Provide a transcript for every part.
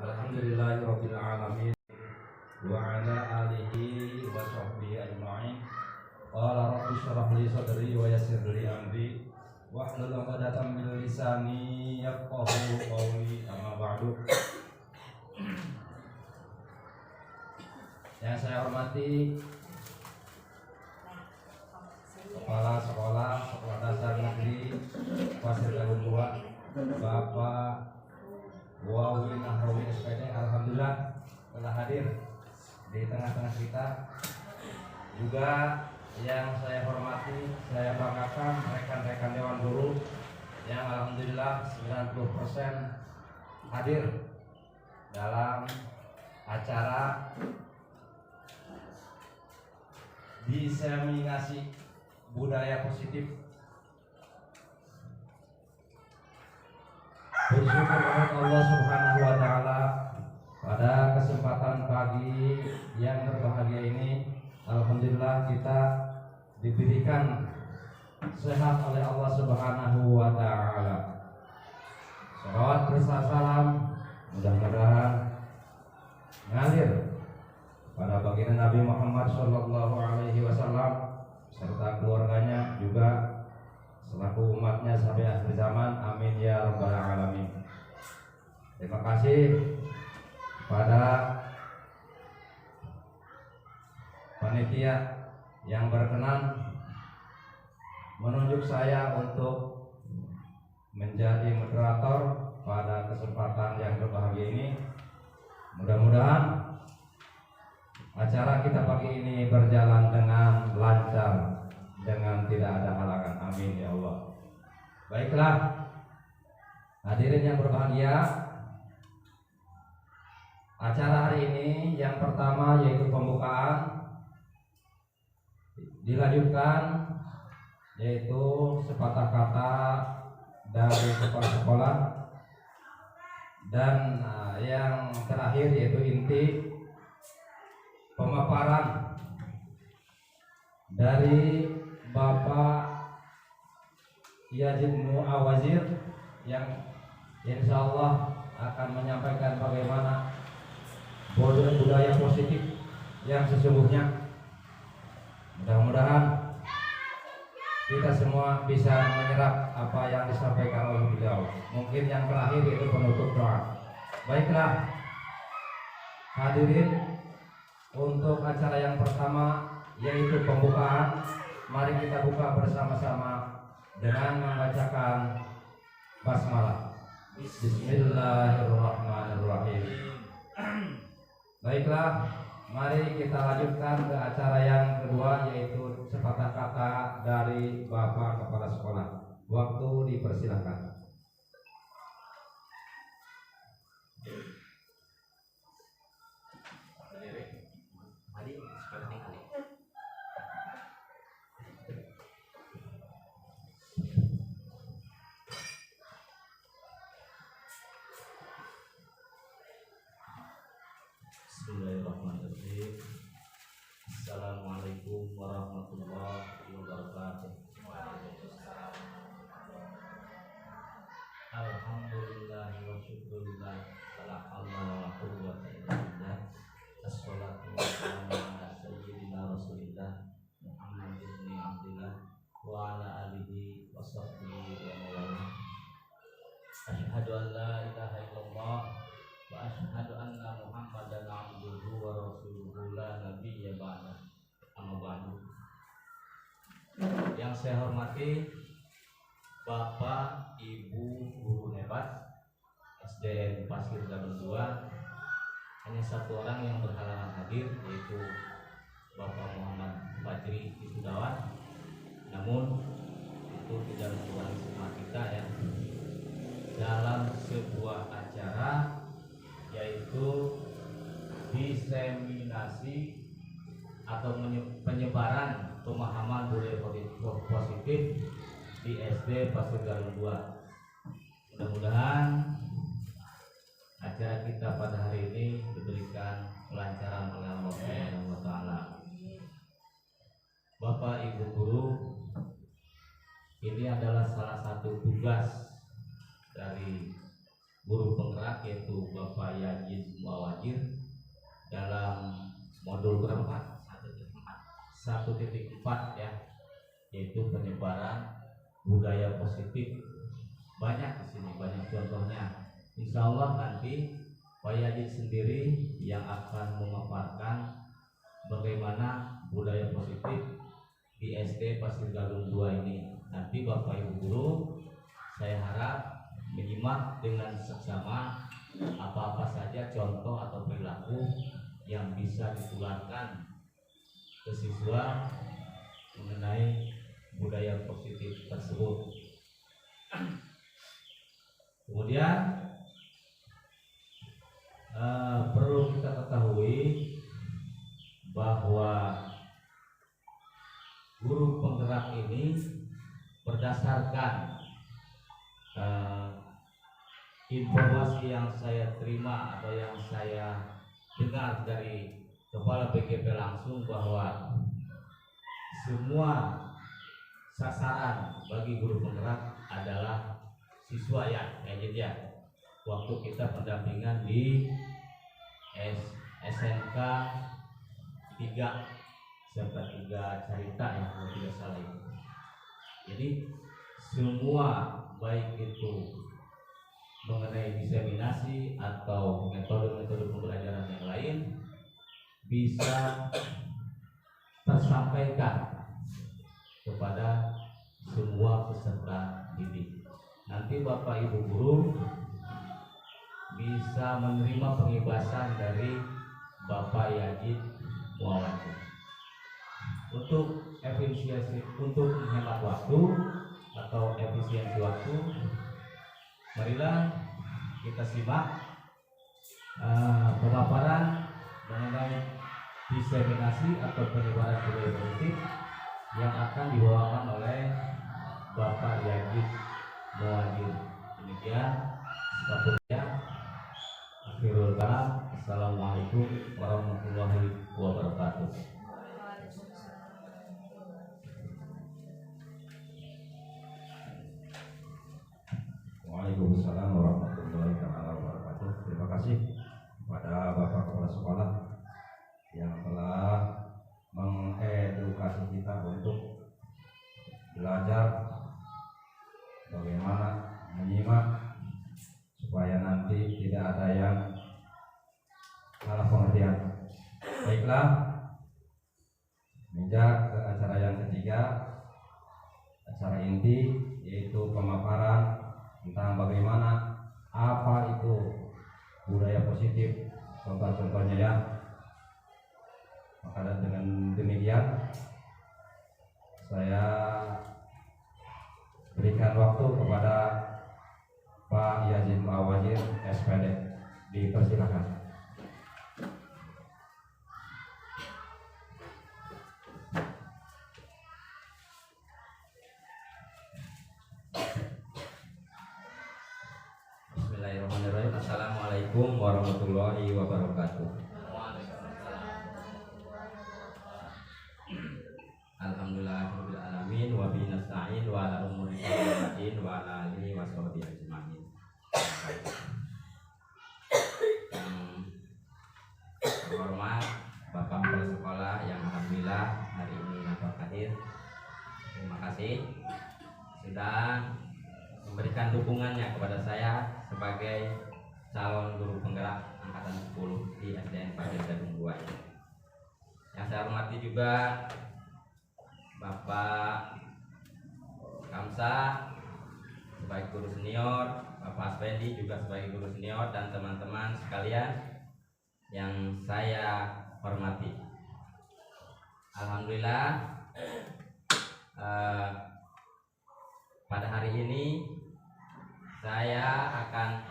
Alhamdulillahirabbil alamin wa ala alihi wa sahbihi ajma'in. Qala rabbi shrah li sadri wa yassir li amri wahlul 'uqdatam min lisani yafqahu qawli. Amma ba'du. Yang saya hormati Kepala Sekolah Dasar Negeri Pasir Gadung 2, Bapak Wawi Nahrawi SPD, alhamdulillah telah hadir di tengah-tengah kita. Juga yang saya hormati, saya banggakan rekan-rekan Dewan Guru yang alhamdulillah 90% hadir dalam acara diseminasi budaya positif. Bersyukur kepada Allah Subhanahu wa taala pada kesempatan pagi yang berbahagia ini, alhamdulillah kita diberikan sehat oleh Allah Subhanahu wa taala. Salawat beserta salam mudah-mudahan ngalir pada baginda Nabi Muhammad sallallahu alaihi wasallam serta keluarganya, juga selaku umatnya sampai akhir zaman, amin ya rabbal alamin. Terima kasih pada panitia yang berkenan menunjuk saya untuk menjadi moderator pada kesempatan yang berbahagia ini. Mudah-mudahan acara kita pagi ini berjalan dengan lancar, dengan tidak ada halangan, amin ya Allah. Baiklah, hadirin yang berbahagia, acara hari ini yang pertama yaitu pembukaan, dilanjutkan yaitu sepatah kata dari kepala sekolah, dan yang terakhir yaitu inti pemaparan dari Bapak Yazid Muawazir yang insya Allah akan menyampaikan bagaimana budaya positif yang sesungguhnya. Mudah-mudahan kita semua bisa menyerap apa yang disampaikan oleh beliau. Mungkin yang terakhir itu penutup doa. Baiklah hadirin, untuk acara yang pertama yaitu pembukaan, mari kita buka bersama-sama dengan membacakan basmalah. Bismillahirrahmanirrahim. Baiklah, mari kita lanjutkan ke acara yang kedua yaitu sepatah kata dari Bapak Kepala Sekolah. Waktu dipersilakan. Bismillahirrahmanirrahim. Assalamualaikum warahmatullahi wabarakatuh. Alhamdulillah wa syukurillah, la haula wa la quwwata illa billah. Assalatu wassalamu ala sayyidina Rasulillah Muhammad ibn Abdillah wa ala alihi wa sahbihi wa mawalah. Asyhadu an la ilaha illallah wa asyhadu anna Muhammadan abduhu wa rasuluhu la nabiyya ba'da. Amma ba'du. Yang saya hormati Bapak Ibu guru hebat SDN Pasir Gadung 2, hanya satu orang yang berhalangan hadir, yaitu Bapak Muhammad Fajri Isudawan. Namun itu tidak mengurangi semangat kita ya dalam sebuah acara yaitu diseminasi atau penyebaran pemahaman budaya positif di SD Pasir Gadung 2. Mudah-mudahan acara kita pada hari ini diberikan kelancaran oleh Allah Subhanahu wa taala. Bapak Ibu guru, ini adalah salah satu tugas dari guru penggerak yaitu Bapak Yazid Muawajir dalam modul berapa Pak? 1.4 ya, yaitu penyebaran budaya positif. Banyak di sini, banyak contohnya. Insya Allah nanti Pak Yazid sendiri yang akan memaparkan bagaimana budaya positif di SD Pasir Gadung 2 ini. Nanti Bapak Ibu guru, saya harap menyimak dengan seksama apa-apa saja contoh atau perilaku yang bisa ditularkan ke siswa mengenai budaya positif tersebut. Kemudian perlu kita ketahui bahwa guru penggerak ini berdasarkan informasi yang saya terima atau yang saya dengar dari Kepala BKP langsung, bahwa semua sasaran bagi guru penggerak adalah siswa ya, ya. Waktu kita pendampingan di SMK 3 Carita ya, kalau tidak salah itu. Jadi semua baik itu mengenai diseminasi atau metode-metode pembelajaran yang lain bisa tersampaikan kepada semua peserta didik. Nanti Bapak Ibu guru bisa menerima pengibasan dari Bapak Yazid Muawajir. Untuk efisiensi, untuk menghemat waktu atau efisiensi waktu, marilah kita simak pemaparan mengenai diseminasi atau penyebaran budaya positif yang akan dibawakan oleh Bapak Yazid Muawajir. Demikian sebabnya. Akhirul kalam. Assalamualaikum warahmatullahi wabarakatuh. Waalaikumsalam warahmatullahi wabarakatuh. Terima kasih kepada Bapak Kepala Sekolah yang telah mengedukasi kita untuk belajar bagaimana menyimak supaya nanti tidak ada yang salah pengertian. Baiklah, menjak ke acara yang ketiga, acara inti, yaitu pemaparan tentang bagaimana apa itu budaya positif, contoh-contohnya ya. Maka dengan demikian saya berikan waktu kepada Pak Yazid Muawajir SPD, dipersilakan. Bismillahirrahmanirrahim. Assalamualaikum warahmatullahi wabarakatuh. Alhamdulillahirabbil alamin wa bihi nasta'in wa ala umuri sholihin wa ala alihi wa sahbihi ajmain. Yang terhormat Bapak Kepala Sekolah yang alhamdulillah hari ini dapat hadir. Terima kasih sudah memberikan dukungannya kepada saya sebagai calon guru penggerak angkatan 10 di SDN Pasir Gadung 2 ini. Yang saya hormati juga Bapak Kamsa sebagai guru senior, Bapak Aspendi juga sebagai guru senior, dan teman-teman sekalian yang saya hormati. Alhamdulillah pada hari ini saya akan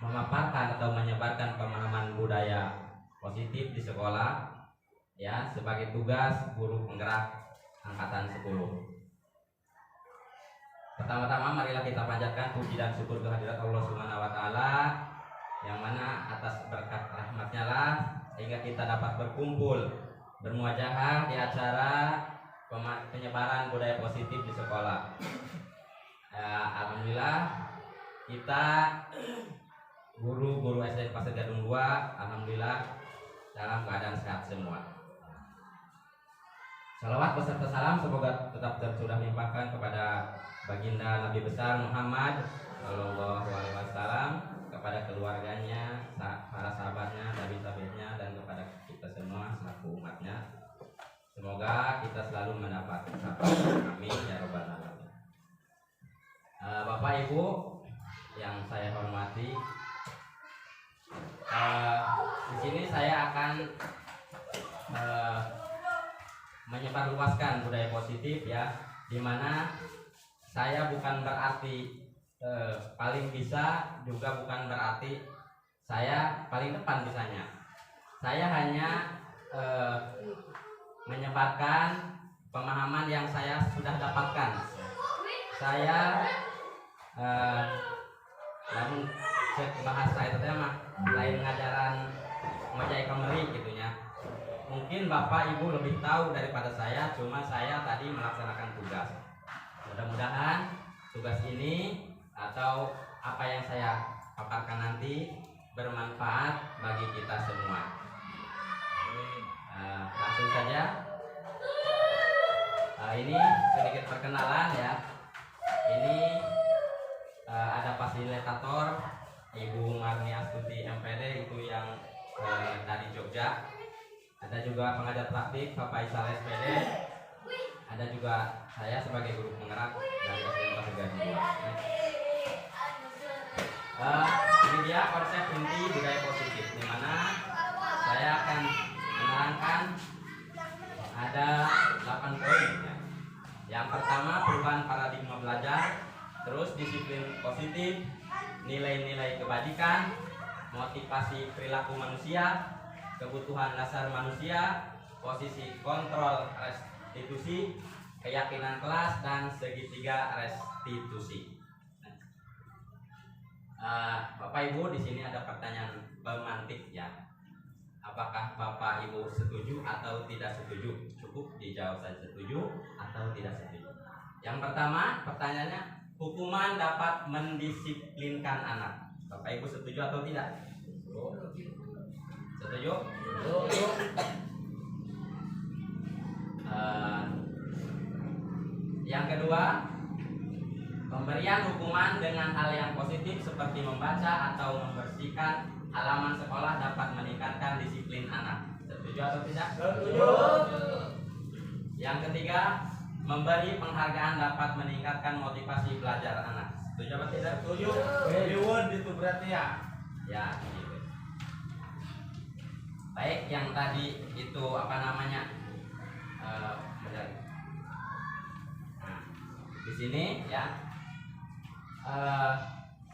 memaparkan atau menyebarkan pemahaman budaya positif di sekolah ya, sebagai tugas guru penggerak angkatan 10. Pertama-tama marilah kita panjatkan puji dan syukur kehadirat Allah Subhanahu wa taala, yang mana atas berkat rahmatnya lah sehingga kita dapat berkumpul bermuajahah di acara penyebaran budaya positif di sekolah. Alhamdulillah kita guru-guru SD Pasir Gadung 2, alhamdulillah dalam keadaan sehat semua. Salawat beserta salam semoga tetap tercurah limpahkan kepada baginda Nabi besar Muhammad Shallallahu Alaihi Wasallam, kepada keluarganya, para sahabatnya, tabi'in dan kepada kita semua selaku umatnya. Semoga kita selalu mendapat syafaat. Amin ya rabbal alamin. Bapak Ibu yang saya hormati, di sini saya akan menyebarluaskan budaya positif ya, dimana saya bukan berarti paling bisa, juga bukan berarti saya paling depan bisanya. Saya hanya menyebarkan pemahaman yang saya sudah dapatkan. Saya namun bahasa itu mah lain ngajaran ngojai kemeri gitunya. Mungkin Bapak Ibu lebih tahu daripada saya, cuma saya tadi melaksanakan tugas. Mudah-mudahan tugas ini atau apa yang saya paparkan nanti bermanfaat bagi kita semua. Langsung saja. Ini sedikit perkenalan ya. Ini ada fasilitator Ibu Marni Astuti MPD, itu yang dari Jogja. Ada juga pengajar praktik Bapak Isal SPD. Ada juga saya sebagai guru penggerak dari SDN Pasir Gadung 2. Ini dia konsep inti budaya positif, di mana saya akan menerangkan ada 8 poin ya. Yang pertama, perubahan paradigma belajar, terus disiplin positif, nilai-nilai kebajikan, motivasi perilaku manusia, kebutuhan dasar manusia, posisi kontrol restitusi, keyakinan kelas, dan segitiga restitusi. Bapak Ibu, di sini ada pertanyaan pemantik ya. Apakah Bapak Ibu setuju atau tidak setuju? Cukup dijawab saja setuju atau tidak setuju. Yang pertama, pertanyaannya, hukuman dapat mendisiplinkan anak. Bapak Ibu setuju atau tidak? Setuju? Yang kedua, pemberian hukuman dengan hal yang positif seperti membaca atau membersihkan halaman sekolah dapat meningkatkan disiplin anak. Setuju atau tidak? Setuju. Yang ketiga, memberi penghargaan dapat meningkatkan motivasi belajar anak. Setuju atau tidak? Setuju. Reward itu berarti ya. Ya, gitu. Baik, yang tadi itu apa namanya? Benar. Nah, di sini ya.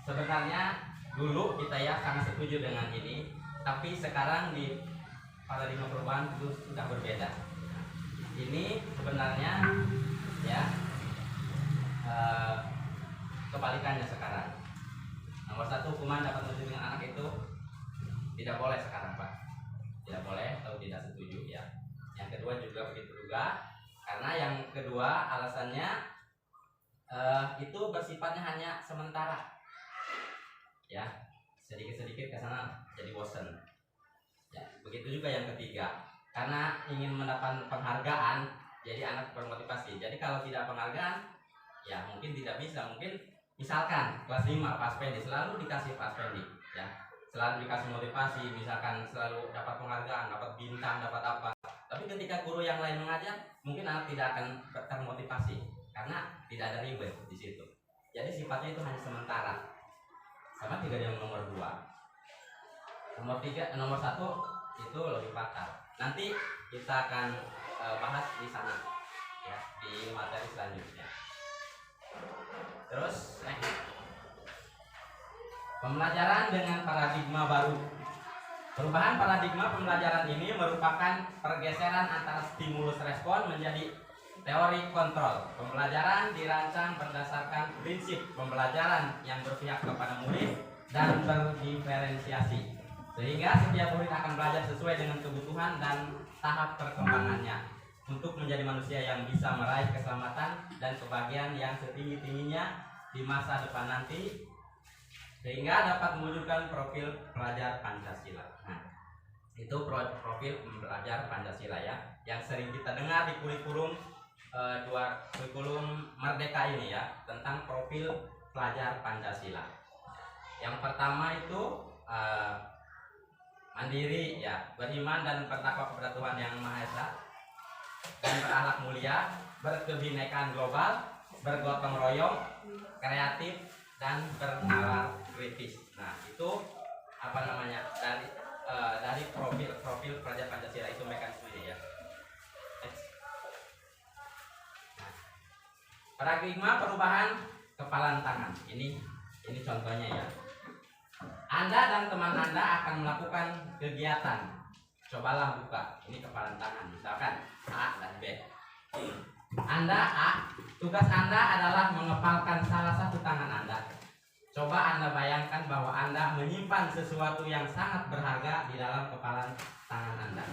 Sebenarnya dulu kita ya sangat setuju dengan ini, tapi sekarang di paradigma perubahan itu sudah berbeda. Ini sebenarnya ya kebalikannya sekarang. Nomor 1, hukuman dapat mendisiplinkan anak itu tidak boleh sekarang Pak, tidak boleh atau tidak setuju ya. Yang kedua juga begitu juga, karena yang kedua alasannya itu bersifatnya hanya sementara ya, sedikit-sedikit ke sana jadi bosan ya. Begitu juga yang ketiga, karena ingin mendapat penghargaan jadi anak bermotivasi. Jadi kalau tidak penghargaan ya mungkin tidak bisa. Mungkin misalkan kelas 5 Pak Aspendi selalu dikasih Pak Aspendi ya, selalu dikasih motivasi, misalkan selalu dapat penghargaan, dapat bintang, dapat apa. Tapi ketika guru yang lain mengajar, mungkin anak tidak akan termotivasi karena tidak ada reward di situ. Jadi sifatnya itu hanya sementara. Sama tidak yang nomor 2. Nomor 1 itu lebih fatal. Nanti kita akan bahas di sana ya, di materi selanjutnya. Terus pembelajaran dengan paradigma baru. Perubahan paradigma pembelajaran ini merupakan pergeseran antara stimulus respon menjadi teori kontrol. Pembelajaran dirancang berdasarkan prinsip pembelajaran yang berpihak kepada murid dan berdiferensiasi, sehingga setiap murid akan belajar sesuai dengan kebutuhan dan tahap perkembangannya untuk menjadi manusia yang bisa meraih keselamatan dan kebahagiaan yang setinggi-tingginya di masa depan nanti. sehingga dapat mewujudkan profil pelajar Pancasila. Nah, itu profil pelajar Pancasila ya, yang sering kita dengar di kurikulum kurikulum Merdeka ini ya, tentang profil pelajar Pancasila. Yang pertama itu mandiri ya, beriman dan bertakwa kepada Tuhan Yang Maha Esa, dan berakhlak mulia, berkebinekaan global, bergotong royong, kreatif, dan bernalar kritis. Nah, itu apa namanya, dari profil pelajar Pancasila itu mekanismenya ya. Nah, paradigma perubahan kepalan tangan. Ini contohnya ya. Anda dan teman Anda akan melakukan kegiatan. Cobalah buka. Ini kepalan tangan. Misalkan A dan B. Anda A, tugas Anda adalah mengepalkan salah satu tangan Anda. Coba Anda bayangkan bahwa Anda menyimpan sesuatu yang sangat berharga di dalam kepalan tangan Anda.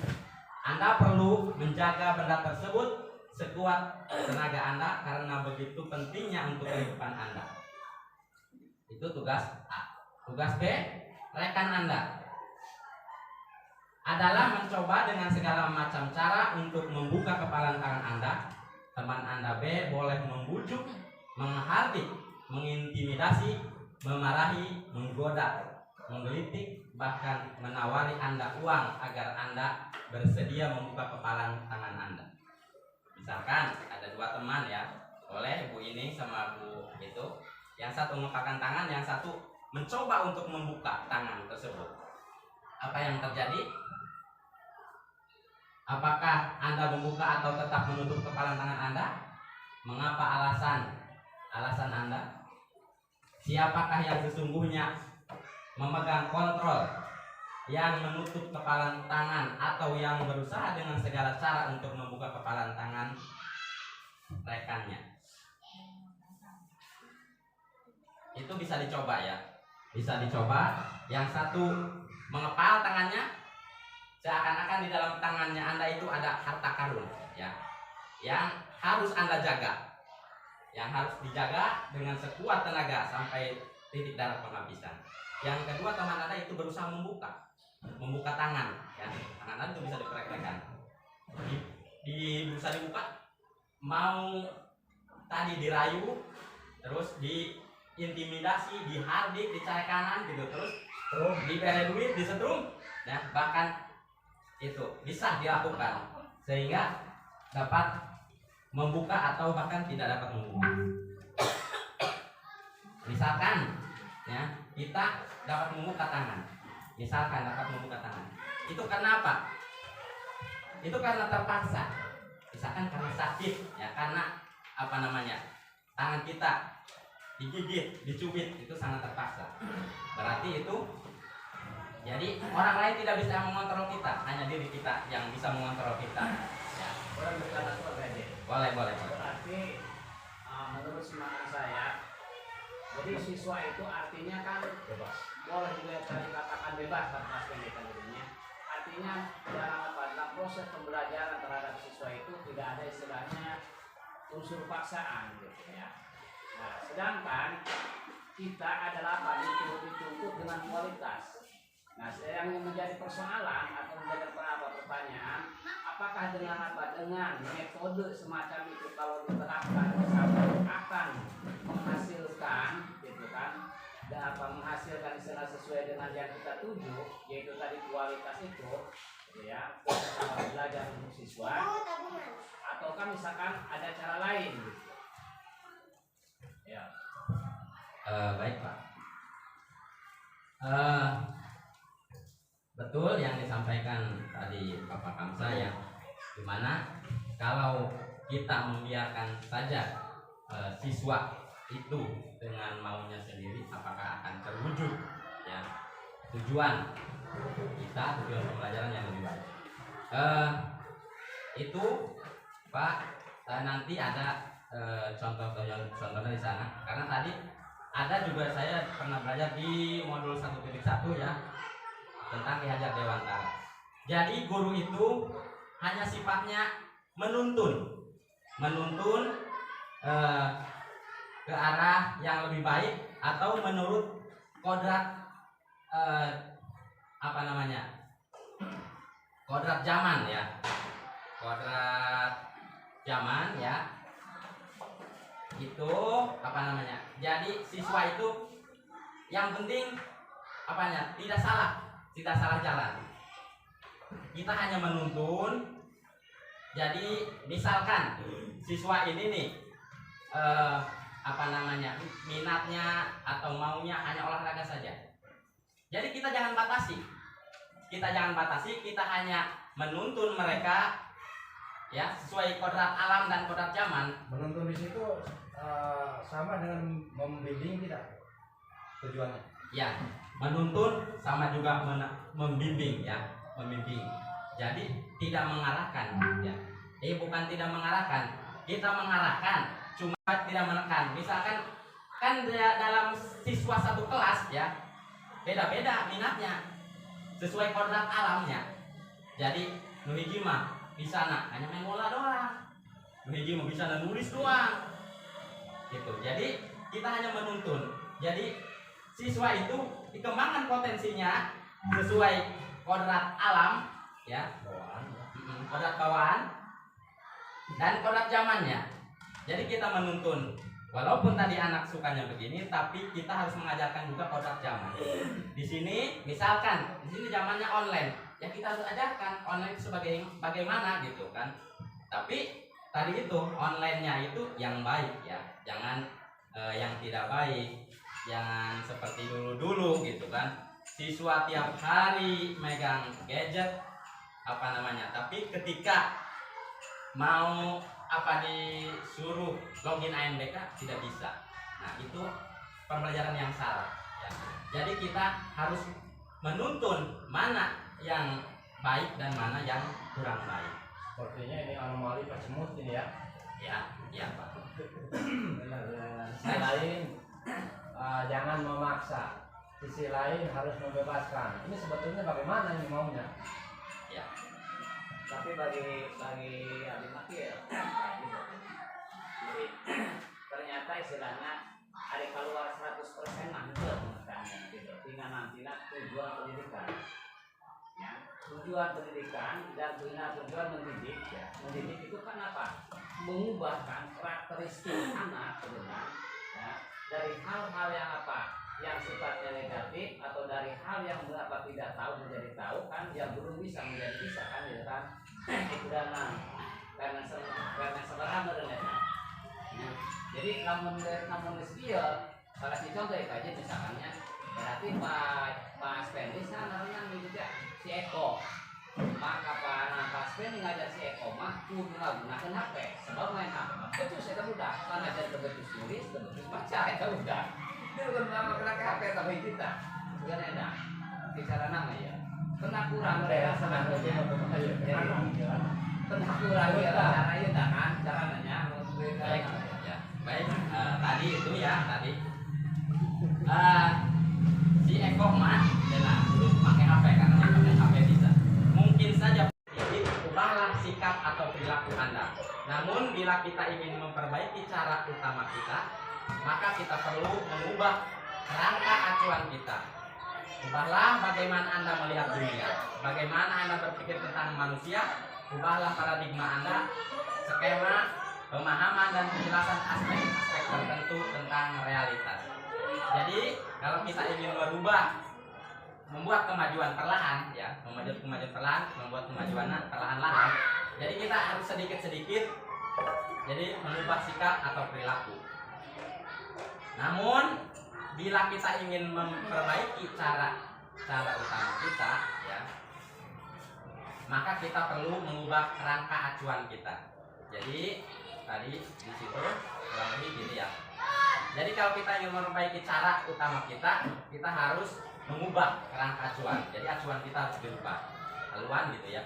Anda perlu menjaga benda tersebut sekuat tenaga Anda karena begitu pentingnya untuk kehidupan Anda. Itu tugas A. Tugas B, rekan Anda adalah mencoba dengan segala macam cara untuk membuka kepalan tangan Anda. Teman Anda B boleh membujuk, menghardik, mengintimidasi, memarahi, menggoda, menggelitik, bahkan menawari Anda uang agar Anda bersedia membuka kepalan tangan Anda. Misalkan ada dua teman ya, boleh Bu ini sama Bu itu, yang satu mengepalkan tangan, yang satu mencoba untuk membuka tangan tersebut. Apa yang terjadi? Apakah Anda membuka atau tetap menutup kepalan tangan Anda? Mengapa alasan Anda? Siapakah yang sesungguhnya memegang kontrol, yang menutup kepalan tangan, atau yang berusaha dengan segala cara untuk membuka kepalan tangan rekannya? Itu bisa dicoba ya. Bisa dicoba. Yang satu mengepal tangannya, seakan-akan di dalam tangannya Anda itu ada harta karun ya, yang harus Anda jaga, yang harus dijaga dengan sekuat tenaga sampai titik darah penghabisan. Yang kedua, teman Anda itu berusaha membuka tangan ya. Tangan Anda itu bisa diperagakan, bisa dibuka, mau tadi dirayu, terus diintimidasi, dihardik, dicari kanan gitu, terus diberi duit, disetrum, nah bahkan itu bisa dilakukan sehingga dapat membuka atau bahkan tidak dapat membuka. Misalkan ya, kita dapat membuka tangan, itu karena apa? Itu karena terpaksa, misalkan karena sakit ya, karena apa namanya, tangan kita digigit, dicubit, itu sangat terpaksa. Berarti itu, jadi orang lain tidak bisa mengontrol kita, hanya diri kita yang bisa mengontrol kita ya. Boleh. Berarti menurut semangat saya, jadi siswa itu artinya kan bebas. Boleh juga dikatakan bebas tanpa pendidikan dirinya. Artinya dalam proses pembelajaran terhadap siswa itu tidak ada istilahnya unsur paksaan gitu ya. Nah, sedangkan kita adalah dituntut dengan kualitas. Nah, yang menjadi persoalan atau menjadi pertanyaan, apakah dengan metode semacam itu kalau diterapkan akan menghasilkan gitu kan, dan menghasilkan istilah sesuai dengan yang kita tuju, yaitu tadi kualitas itu ya, belajar untuk siswa, ataukah misalkan ada cara lain gitu. Ya. Baik Pak. Betul yang disampaikan tadi Bapak Kamsa ya, dimana kalau kita membiarkan saja siswa itu dengan maunya sendiri, apakah akan terwujud ya tujuan pembelajaran yang lebih baik. Itu Pak, nanti ada contohnya di sana, karena tadi ada juga saya pernah belajar di modul 1.1 ya, tentang Ki Hajar Dewantara. Jadi guru itu hanya sifatnya menuntun ke arah yang lebih baik atau menurut kodrat apa namanya? Kodrat zaman ya. Kodrat zaman ya. Itu apa namanya? Jadi siswa itu yang penting apanya? Tidak salah jalan. Kita hanya menuntun. Jadi misalkan siswa ini nih apa namanya, minatnya atau maunya hanya olahraga saja. Jadi kita jangan batasi. Kita hanya menuntun mereka ya sesuai kodrat alam dan kodrat zaman. Menuntun di situ sama dengan membimbing tidak tujuannya? Ya, menuntun sama juga membimbing ya, membimbing. Jadi tidak mengarahkan ya. Bukan tidak mengarahkan, kita mengarahkan, cuma tidak menekan. Misalkan kan dalam siswa satu kelas ya, beda-beda minatnya sesuai kodrat alamnya. Jadi nuhiji mah bisa hanya main bola doang, nuhiji mah bisa nulis doang gitu. Jadi kita hanya menuntun. Jadi siswa itu dikembangkan potensinya sesuai kodrat alam ya, kodrat bawaan dan kodrat zamannya. Jadi kita menuntun, walaupun tadi anak sukanya begini, tapi kita harus mengajarkan juga kodrat zaman. Di sini misalkan di sini zamannya online, ya kita harus ajarkan online itu sebagai bagaimana gitu kan. Tapi tadi itu online-nya itu yang baik ya, jangan yang tidak baik, jangan seperti dulu gitu kan. Siswa tiap hari megang gadget apa namanya, tapi ketika mau disuruh login AMBK tidak bisa. Nah itu pembelajaran yang salah ya. Jadi kita harus menuntun mana yang baik dan mana yang kurang baik. Sepertinya ini anomali Pak Cemut ini ya. Ya Pak. Sisi lain jangan memaksa, sisi lain harus membebaskan. Ini sebetulnya bagaimana ini maunya? Ya. Tapi bagi Abi Makil jadi ternyata istilahnya ada keluar 100% mantul makanya gitu. Tinggal nanti tujuan pendidikan ya, tujuan pendidikan dan tujuan mendidik ya. Mendidik itu kan apa? Mengubahkan karakteristik anak sebenarnya ya, dari hal-hal yang yang sifatnya negatif atau dari hal yang tidak tahu menjadi tahu kan, yang belum bisa menjadi bisa kan gitu kan. Itu karena sebenarnya ya. Jadi namun skill salah satu contoh ya kaji misalkannya berarti Pak Spendi sana namanya si Eko, maka Pak Spendi ngajar si Eko mah kudu menggunakan HP sebab main HP itu saya mudah karena jadi kebetus tulis kebetus baca itu udah itu kan menggunakan HP tapi kita bukan enak bicara nama ya kena kurang mereka senang aja kena kurang ya caranya kan caranya Baik, tadi itu ya si Eko mah dulu pakai HP karena dia pakai HP bisa. Mungkin saja ubahlah sikap atau perilaku Anda. Namun bila kita ingin memperbaiki cara utama kita, maka kita perlu mengubah kerangka acuan kita. Ubahlah bagaimana Anda melihat dunia, bagaimana Anda berpikir tentang manusia. Ubahlah paradigma Anda, skema pemahaman dan penjelasan aspek-aspek tertentu tentang realitas. Jadi kalau kita ingin membuat kemajuan perlahan ya, membuat kemajuan perlahan-lahan. Jadi kita harus sedikit-sedikit jadi mengubah sikap atau perilaku. Namun bila kita ingin memperbaiki cara utama kita ya, maka kita perlu mengubah kerangka acuan kita. Jadi tadi di situ kurang lebih gitu ya. Jadi kalau kita ingin memperbaiki cara utama kita harus mengubah kerangka acuan. Jadi acuan kita harus dirubah, haluan gitu ya.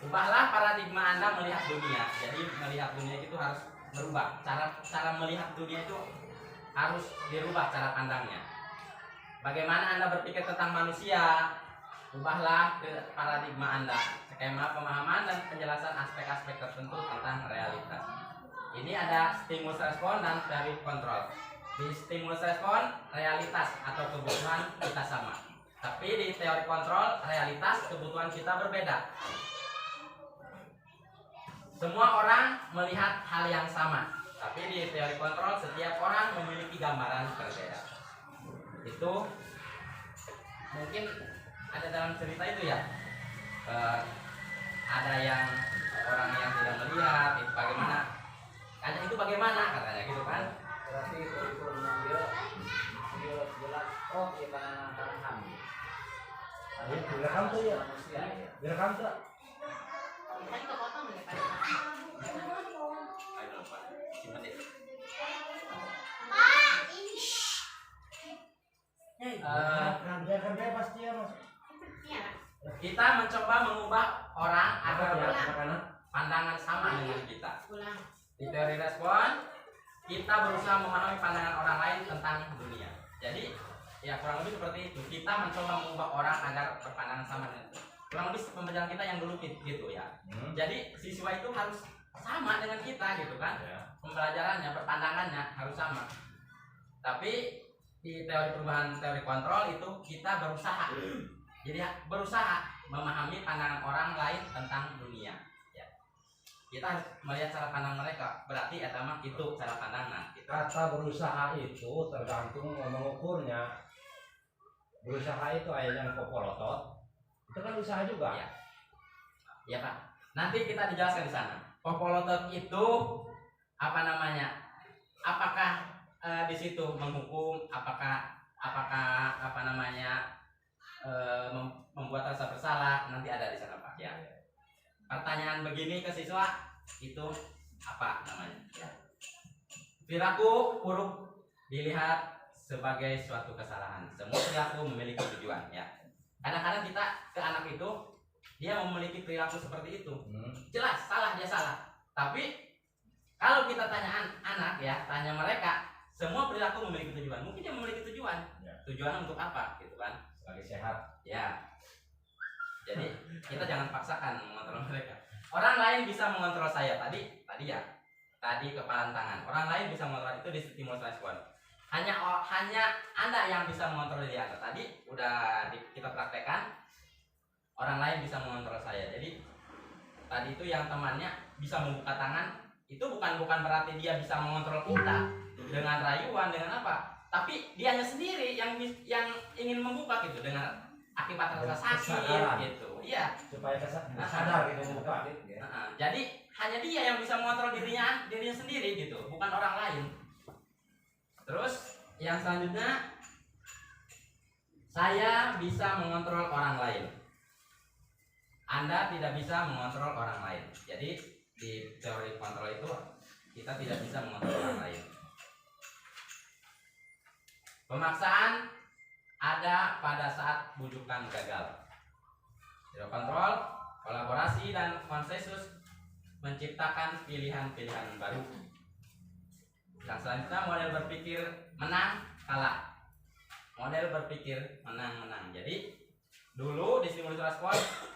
Ubahlah paradigma Anda melihat dunia. Jadi melihat dunia itu harus berubah. Cara melihat dunia itu harus dirubah cara pandangnya. Bagaimana Anda berpikir tentang manusia? Ubahlah paradigma Anda, skema pemahaman dan penjelasan aspek-aspek tertentu tentang realitas. Ini ada stimulus respon dan dari kontrol. Di stimulus respon realitas atau kebutuhan kita sama. Tapi di teori kontrol realitas kebutuhan kita berbeda. Semua orang melihat hal yang sama, tapi di teori kontrol setiap orang memiliki gambaran berbeda. Itu mungkin ada dalam cerita itu ya. Ada yang orang yang tidak melihat itu bagaimana? Ada itu bagaimana katanya gitu kan? Berarti itu mengambil jelas di pandangan ham. Direkam tuh ya. Manusia ya. Direkam tuh. Tadi kepotong ya, Pak. Ayo lupa. Simpan deh. Biarkan bebas dia mas. Iya, Pak. Kita mencoba mengubah orang agar Ulang. pandangan sama dengan kita. Ulang. Di teori respon, kita berusaha memahami pandangan orang lain tentang dunia. Jadi, ya kurang lebih seperti itu. Kita mencoba mengubah orang agar berpandangan sama dengan kita. Kurang lebih pembelajaran kita yang dulu gitu ya. Jadi, siswa itu harus sama dengan kita gitu kan. Pembelajarannya, perpandangannya harus sama. Tapi di teori perubahan teori kontrol itu kita berusaha. Jadi berusaha memahami pandangan orang lain tentang dunia. Kita harus melihat cara pandang mereka, berarti ya sama itu cara pandangan. Kata berusaha itu tergantung mengukurnya. Berusaha itu ayat yang popolotot, itu kan usaha juga. Ya. Ya Pak. Nanti kita dijelaskan di sana. Popolotot itu apa namanya? Apakah di situ menghukum? Apakah apa namanya? Membuat rasa bersalah? Nanti ada di sana Pak. Ya. Pertanyaan begini ke siswa itu apa namanya? Ya. Perilaku buruk dilihat sebagai suatu kesalahan. Semua perilaku memiliki tujuan. Ya. Kadang-kadang kita ke anak itu dia memiliki perilaku seperti itu. Jelas salah dia salah. Tapi kalau kita tanya anak ya, tanya mereka, semua perilaku memiliki tujuan. Mungkin dia memiliki tujuan. Ya. Tujuan untuk apa gitu kan? Sebagai sehat. Ya. Jadi kita jangan paksakan mengontrol mereka. Orang lain bisa mengontrol saya tadi kepalan tangan. Orang lain bisa mengontrol itu di stimulus respon. Hanya Anda yang bisa mengontrol dia. Tadi udah kita praktekkan. Orang lain bisa mengontrol saya. Jadi tadi itu yang temannya bisa membuka tangan itu bukan berarti dia bisa mengontrol kita dengan rayuan dengan apa. Tapi dianya sendiri yang ingin membuka gitu dengan akibat rasa sakit gitu. Iya. Supaya sadar gitu membuka. Jadi hanya dia yang bisa mengontrol dirinya sendiri gitu, bukan orang lain. Terus yang selanjutnya, saya bisa mengontrol orang lain. Anda tidak bisa mengontrol orang lain. Jadi di teori kontrol itu kita tidak bisa mengontrol orang lain. Pemaksaan ada pada saat bujukan gagal. Teori kontrol, kolaborasi dan konsensus menciptakan pilihan-pilihan baru. Yang selanjutnya model berpikir menang kalah. Model berpikir menang-menang. Jadi dulu di stimulus respon,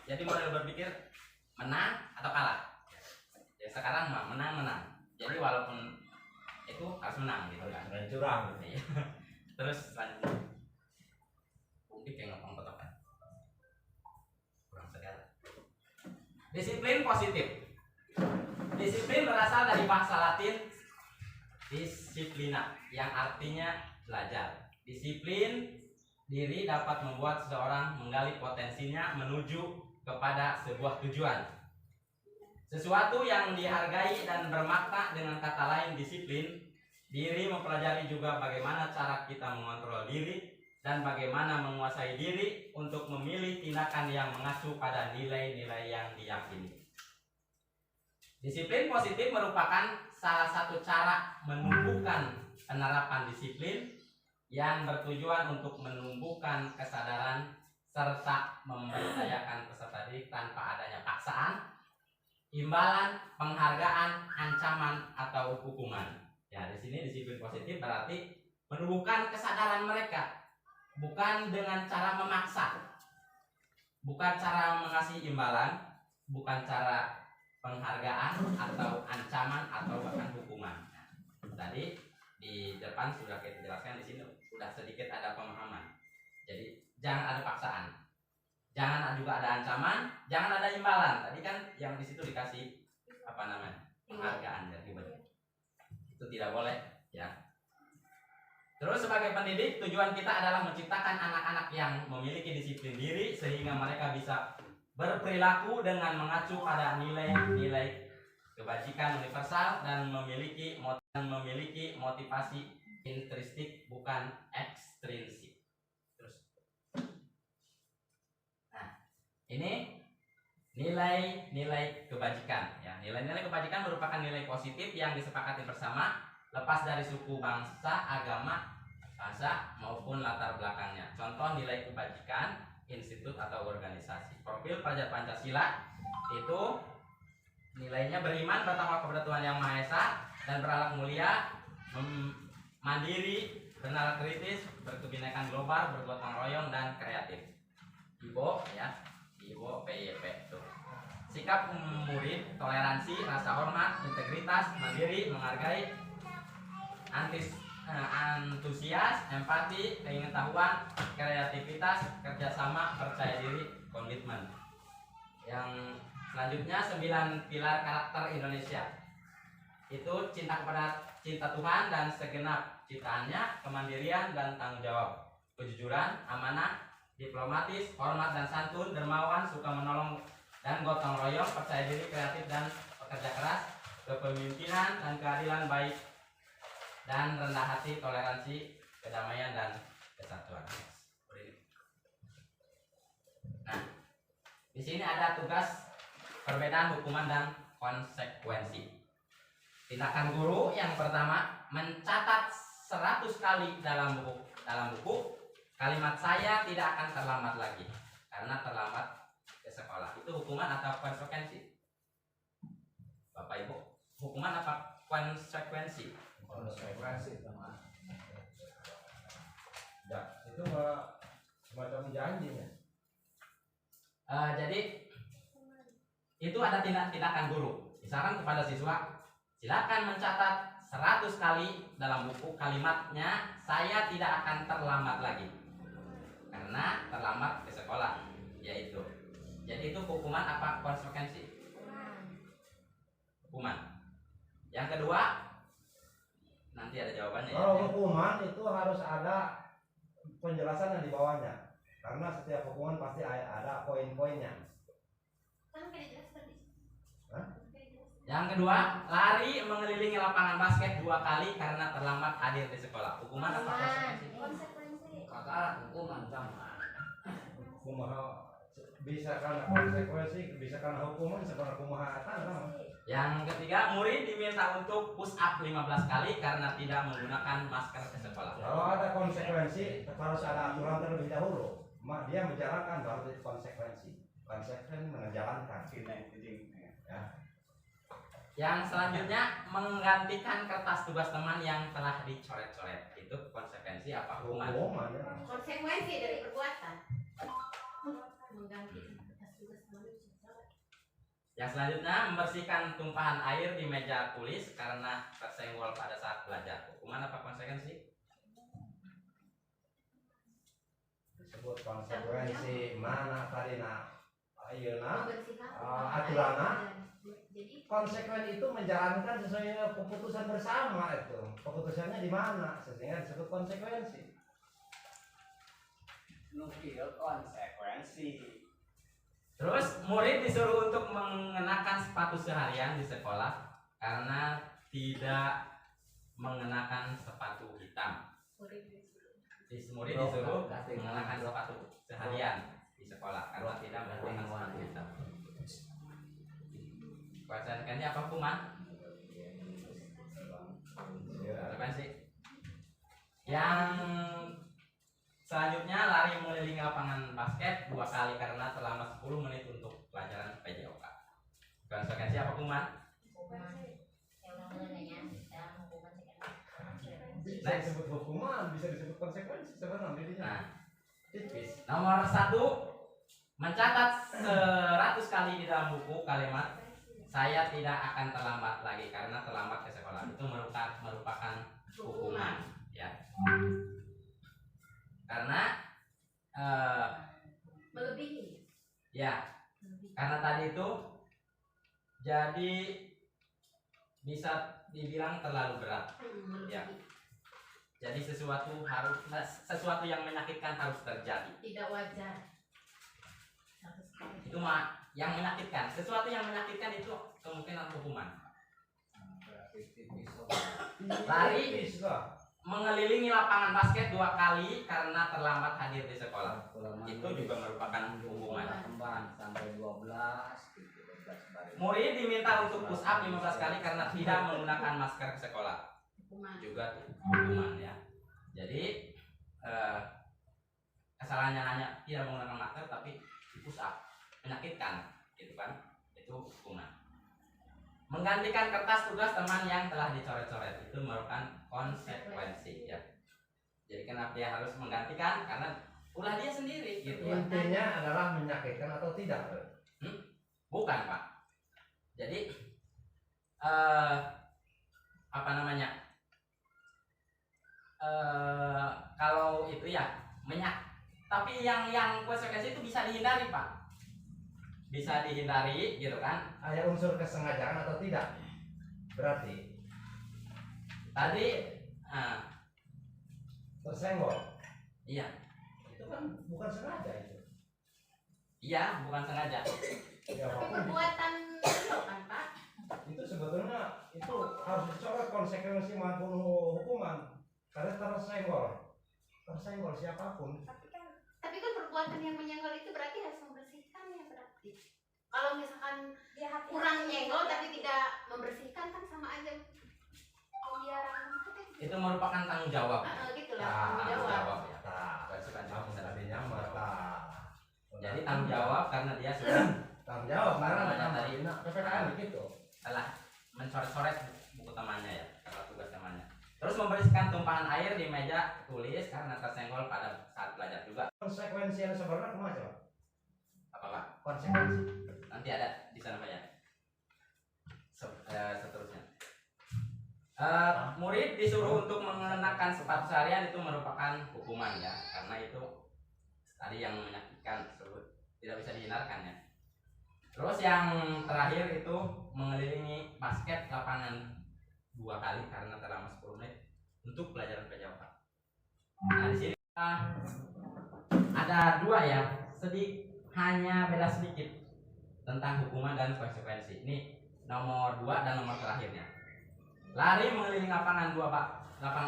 jadi model berpikir menang atau kalah. Ya sekarang mah menang-menang. Jadi walaupun itu harus menang gitu kan. Jangan curang. Iya. Terus selanjutnya mungkin kayak ngomong kotokan. Kurang sekali. Disiplin positif. Disiplin berasal dari bahasa Latin disiplina yang artinya belajar. Disiplin diri dapat membuat seseorang menggali potensinya menuju kepada sebuah tujuan. Sesuatu yang dihargai dan bermakna. Dengan kata lain disiplin, diri mempelajari juga bagaimana cara kita mengontrol diri dan bagaimana menguasai diri untuk memilih tindakan yang mengacu pada nilai-nilai yang diyakini. Disiplin positif merupakan salah satu cara menumbuhkan penerapan disiplin yang bertujuan untuk menumbuhkan kesadaran serta memberdayakan peserta didik tanpa adanya paksaan, imbalan, penghargaan, ancaman atau hukuman. Ya, di sini disiplin positif berarti menumbuhkan kesadaran mereka, bukan dengan cara memaksa, bukan cara mengasih imbalan, bukan cara penghargaan atau ancaman atau bahkan hukuman. Tadi di depan sudah kita jelaskan, di sini sudah sedikit ada pemahaman. Jadi jangan ada paksaan, jangan juga ada ancaman, jangan ada imbalan. Tadi kan yang di situ dikasih apa namanya penghargaan dari itu tidak boleh ya. Terus sebagai pendidik tujuan kita adalah menciptakan anak-anak yang memiliki disiplin diri sehingga mereka bisa berperilaku dengan mengacu pada nilai-nilai kebajikan universal dan memiliki motivasi intrinsik bukan ekstrinsik. Terus, nah ini nilai-nilai kebajikan ya. Nilai-nilai kebajikan merupakan nilai positif yang disepakati bersama lepas dari suku, bangsa, agama, bahasa maupun latar belakangnya. Contoh nilai kebajikan institut atau organisasi. Profil pelajar Pancasila itu nilainya beriman pertama kepada Tuhan Yang Maha Esa dan berakhlak mulia, mandiri, bernalar kritis, berkebinekaan global, bergotong royong dan kreatif. Ibo ya, Ibo PIP tuh. Sikap murid, toleransi, rasa hormat, integritas, mandiri, menghargai, antusias, empati, pengetahuan, kreativitas, kerjasama, percaya diri, komitmen. Yang selanjutnya 9 pilar karakter Indonesia. Itu cinta Tuhan dan segenap ciptaannya, kemandirian dan tanggung jawab, kejujuran, amanah, diplomatis, hormat dan santun, dermawan, suka menolong dan gotong royong, percaya diri, kreatif dan pekerja keras, kepemimpinan dan keadilan baik, dan rendah hati, toleransi, kedamaian dan kesatuan. Nah, di sini ada tugas perbedaan hukuman dan konsekuensi. Tindakan guru yang pertama, mencatat 100 kali dalam buku kalimat saya tidak akan terlambat lagi karena terlambat ke sekolah. Itu hukuman atau konsekuensi? Bapak Ibu, hukuman apa konsekuensi? Konsekuensi teman. Ya, itu semacam janjinya. Jadi itu ada tindakan guru. Misalkan kepada siswa, silakan mencatat 100 kali dalam buku kalimatnya saya tidak akan terlambat lagi karena terlambat ke sekolah, yaitu. Jadi itu hukuman apa konsekuensi? Hukuman. Yang kedua, nanti ada jawabannya. Kalau hukuman itu harus ada penjelasan yang di bawahnya, karena setiap hukuman pasti ada poin-poinnya. Kan kayak jelas tadi. Hah? Yang kedua, lari mengelilingi lapangan basket 2 kali karena terlambat hadir di sekolah. Hukuman apa konsekuensi? Konsekuensi. Kakak hukuman sama. Kumaha bisa karena konsekuensi, bisa karena hukuman, sebenarnya kumaha eta. Yang ketiga, murid diminta untuk push up 15 kali karena tidak menggunakan masker ke sekolah. Kalau ada konsekuensi, harus ada aturan terlebih dahulu. Dia menjalankan baru itu konsekuensi. Konsekuensi menjalankan. Ya. Yang selanjutnya, menggantikan kertas tugas teman yang telah dicoret-coret. Itu konsekuensi apa hukuman? Hukuman ya. Konsekuensi dari perbuatan. Mengganti kertas tugas manusia. Yang selanjutnya, membersihkan tumpahan air di meja tulis karena tersenggol pada saat belajar. Hukuman apa konsekuensi? Disebut konsekuensi mana tadi ayeuna Membersihkan aturanna. Jadi Konsekuen itu menjalankan sesuai keputusan bersama itu. Keputusannya di mana? Sehingga disebut konsekuensi. Nukil konsekuensi. Terus murid disuruh untuk mengenakan sepatu seharian di sekolah karena tidak mengenakan sepatu hitam. Murid disuruh mengenakan sepatu seharian di sekolah karena tidak menggunakan sepatu hitam. Konsekuensi apa hukuman? Konsekuensi. Yang selanjutnya, lari mengelilingi lapangan basket 2 kali karena terlambat 10 menit untuk pelajaran PJOK. Konsekuensi apa hukuman? Bisa disebut hukuman, bisa disebut konsekuensi sebenarnya dirinya. Nah, tipis. nomor 1, mencatat 100 kali di dalam buku kalimat saya tidak akan terlambat lagi karena terlambat ke sekolah. Itu merupakan hukuman, ya. Karena Melebihi. ya, Melebihi. karena tadi itu jadi bisa dibilang terlalu berat. Ya. Melebihi. Jadi sesuatu yang menyakitkan harus terjadi. Tidak wajar. 100%. Itu mah yang menyakitkan. Sesuatu yang menyakitkan itu kemungkinan hukuman. Lari mengelilingi lapangan basket 2 kali karena terlambat hadir di sekolah. Itu juga merupakan hukuman. Kembang sampai 12 gitu. 12 Murid diminta untuk push up 15 kali karena tidak menggunakan masker ke sekolah. Hukuman. Juga tuh hukuman, ya. Jadi kesalahannya hanya tidak menggunakan masker tapi di push up, menyakitkan, gitu kan? Itu hukuman. Menggantikan kertas tugas teman yang telah dicoret-coret itu merupakan konsekuensi, ya. Jadi kenapa dia harus menggantikan? Karena ulah dia sendiri, gitu. Intinya adalah menyakitkan atau tidak? Bukan, Pak. Jadi apa namanya? Kalau itu ya tapi yang konsekuensi itu bisa dihindari, Pak. Bisa dihindari, gitu kan? Ada unsur kesengajaan atau tidak? Berarti Tadi tersenggol. iya, Itu kan bukan sengaja itu. iya, bukan sengaja. Ya, Tapi apapun perbuatan itu kan Pak. itu sebetulnya itu harus dicoret konsekuensi maupun hukuman karena tersenggol siapapun. Tapi kan perbuatan yang menyenggol itu berarti harus membersihkan ya berarti. Kalau misalkan dia kurang nyenggol tapi tidak membersihkan kan sama aja membiarkan Itu merupakan tanggung jawab. gitu lah tanggung Tanggung jawab. jawab, ya. Nah, Konsekuensi kamu bisa tadinya tanggung jawab. mata. Jadi tanggung jawab karena dia sudah Tanggung jawab karena Namanya tadi. PPKM begitu. telah mencoret-coret buku temannya, ya, karena tugas temannya. Terus membersihkan tumpahan air di meja tulis karena tersenggol pada saat belajar juga. Konsekuensi yang sebenarnya kemana? Apa, Pak? Konsekuensi. Nanti ada di sana, Pak, ya. Seterusnya. Murid disuruh untuk mengenakan sepatu seharian itu merupakan hukuman, ya, karena itu tadi yang menyakitkan tersebut tidak bisa dihindarkan, ya. Terus yang terakhir itu mengelilingi basket lapangan 2 kali karena terlambat 10 menit untuk pelajaran PJOK. Nah, di sini ada 2, ya, hanya beda sedikit tentang hukuman dan konsekuensi. Ini nomor 2 dan nomor terakhirnya. Lari mengelilingi lapangan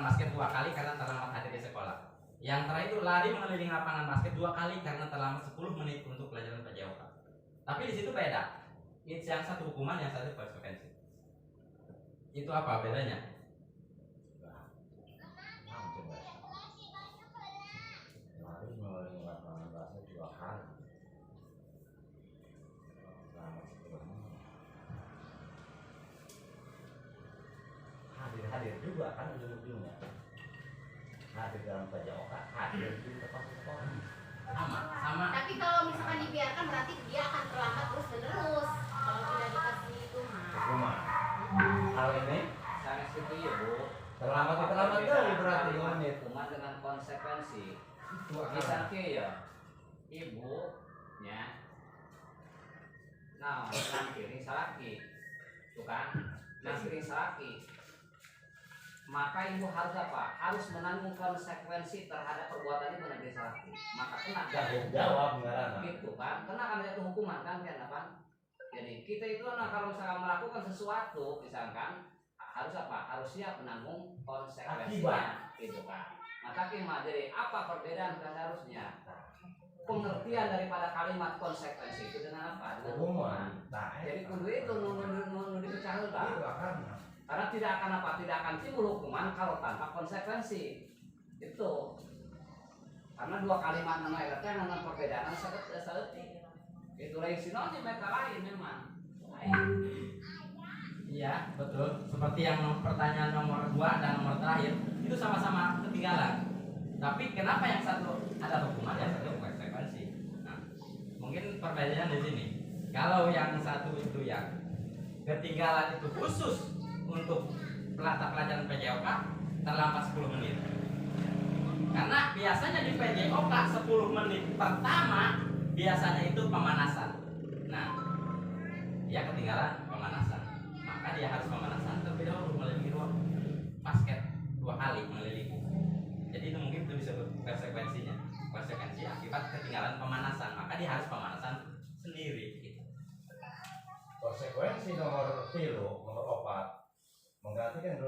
basket 2 kali karena terlambat hadir di sekolah. Yang terakhir itu lari mengelilingi lapangan basket 2 kali karena terlambat 10 menit untuk pelajaran PJOK. Tapi di situ beda. Itu yang satu hukuman, yang satu konsekuensi. Itu apa bedanya? Lari mengelilingi lapangan basket 2 kali. Selama 10 menit. Hadir juga kan ujung-ujungnya. Hadir dalam PJOK, hadir di tempat sekolah. Sama. Tapi kalau misalkan dibiarkan berarti dia akan terlambat terus menerus. Kalau tidak dikasih itu mah. Hukuman. Hal ini Saya setuju ya, Bu. terlambat kali berarti 5 menit. Hukuman dengan konsekuensi. Itu Misalnya ya, ibu nya nah piring salaki, tuh kan? Piring salaki. Maka ibu harus apa? Harus menanggung konsekuensi terhadap perbuatan ibu negeri salaki. Maka kena tanggung jawab ngaranna. gitu kan? Kena kan itu hukuman kan kan? Jadi kita itu kalau misalkan melakukan sesuatu misalkan harus apa? Harus siap menanggung konsekuensinya gitu kan. Maka kima jadi apa perbedaan seharusnya? Pengertian daripada kalimat konsekuensi itu dengan apa? Dengan hukuman. Nah, Jadi kudu itu nu dipecah heula. itu akan Karena tidak akan apa? Tidak akan timbul hukuman kalau tanpa konsekuensi. Itu. Karena 2 kalimat nama eta dengan perbedaan saeutik. Itu lain sinonnya meta lain memang. Iya, betul. Seperti yang pertanyaan nomor 2 dan nomor terakhir itu sama-sama ketinggalan. Tapi kenapa yang satu ada hukuman, yang satu konsekuensi? Nah, mungkin perbedaannya di sini. Kalau yang satu itu yang ketinggalan itu khusus untuk pelajaran PJOK, terlambat 10 menit. Karena biasanya di PJOK 10 menit pertama biasanya itu pemanasan. Nah, dia ketinggalan pemanasan, maka dia harus pemanasan terlebih dahulu melilingi ruang basket 2 kali mengelilingi. Jadi itu mungkin itu disebut konsekuensi akibat ketinggalan pemanasan, maka dia harus pemanasan sendiri. Gitu. Konsekuensi nomor 4 menggantikan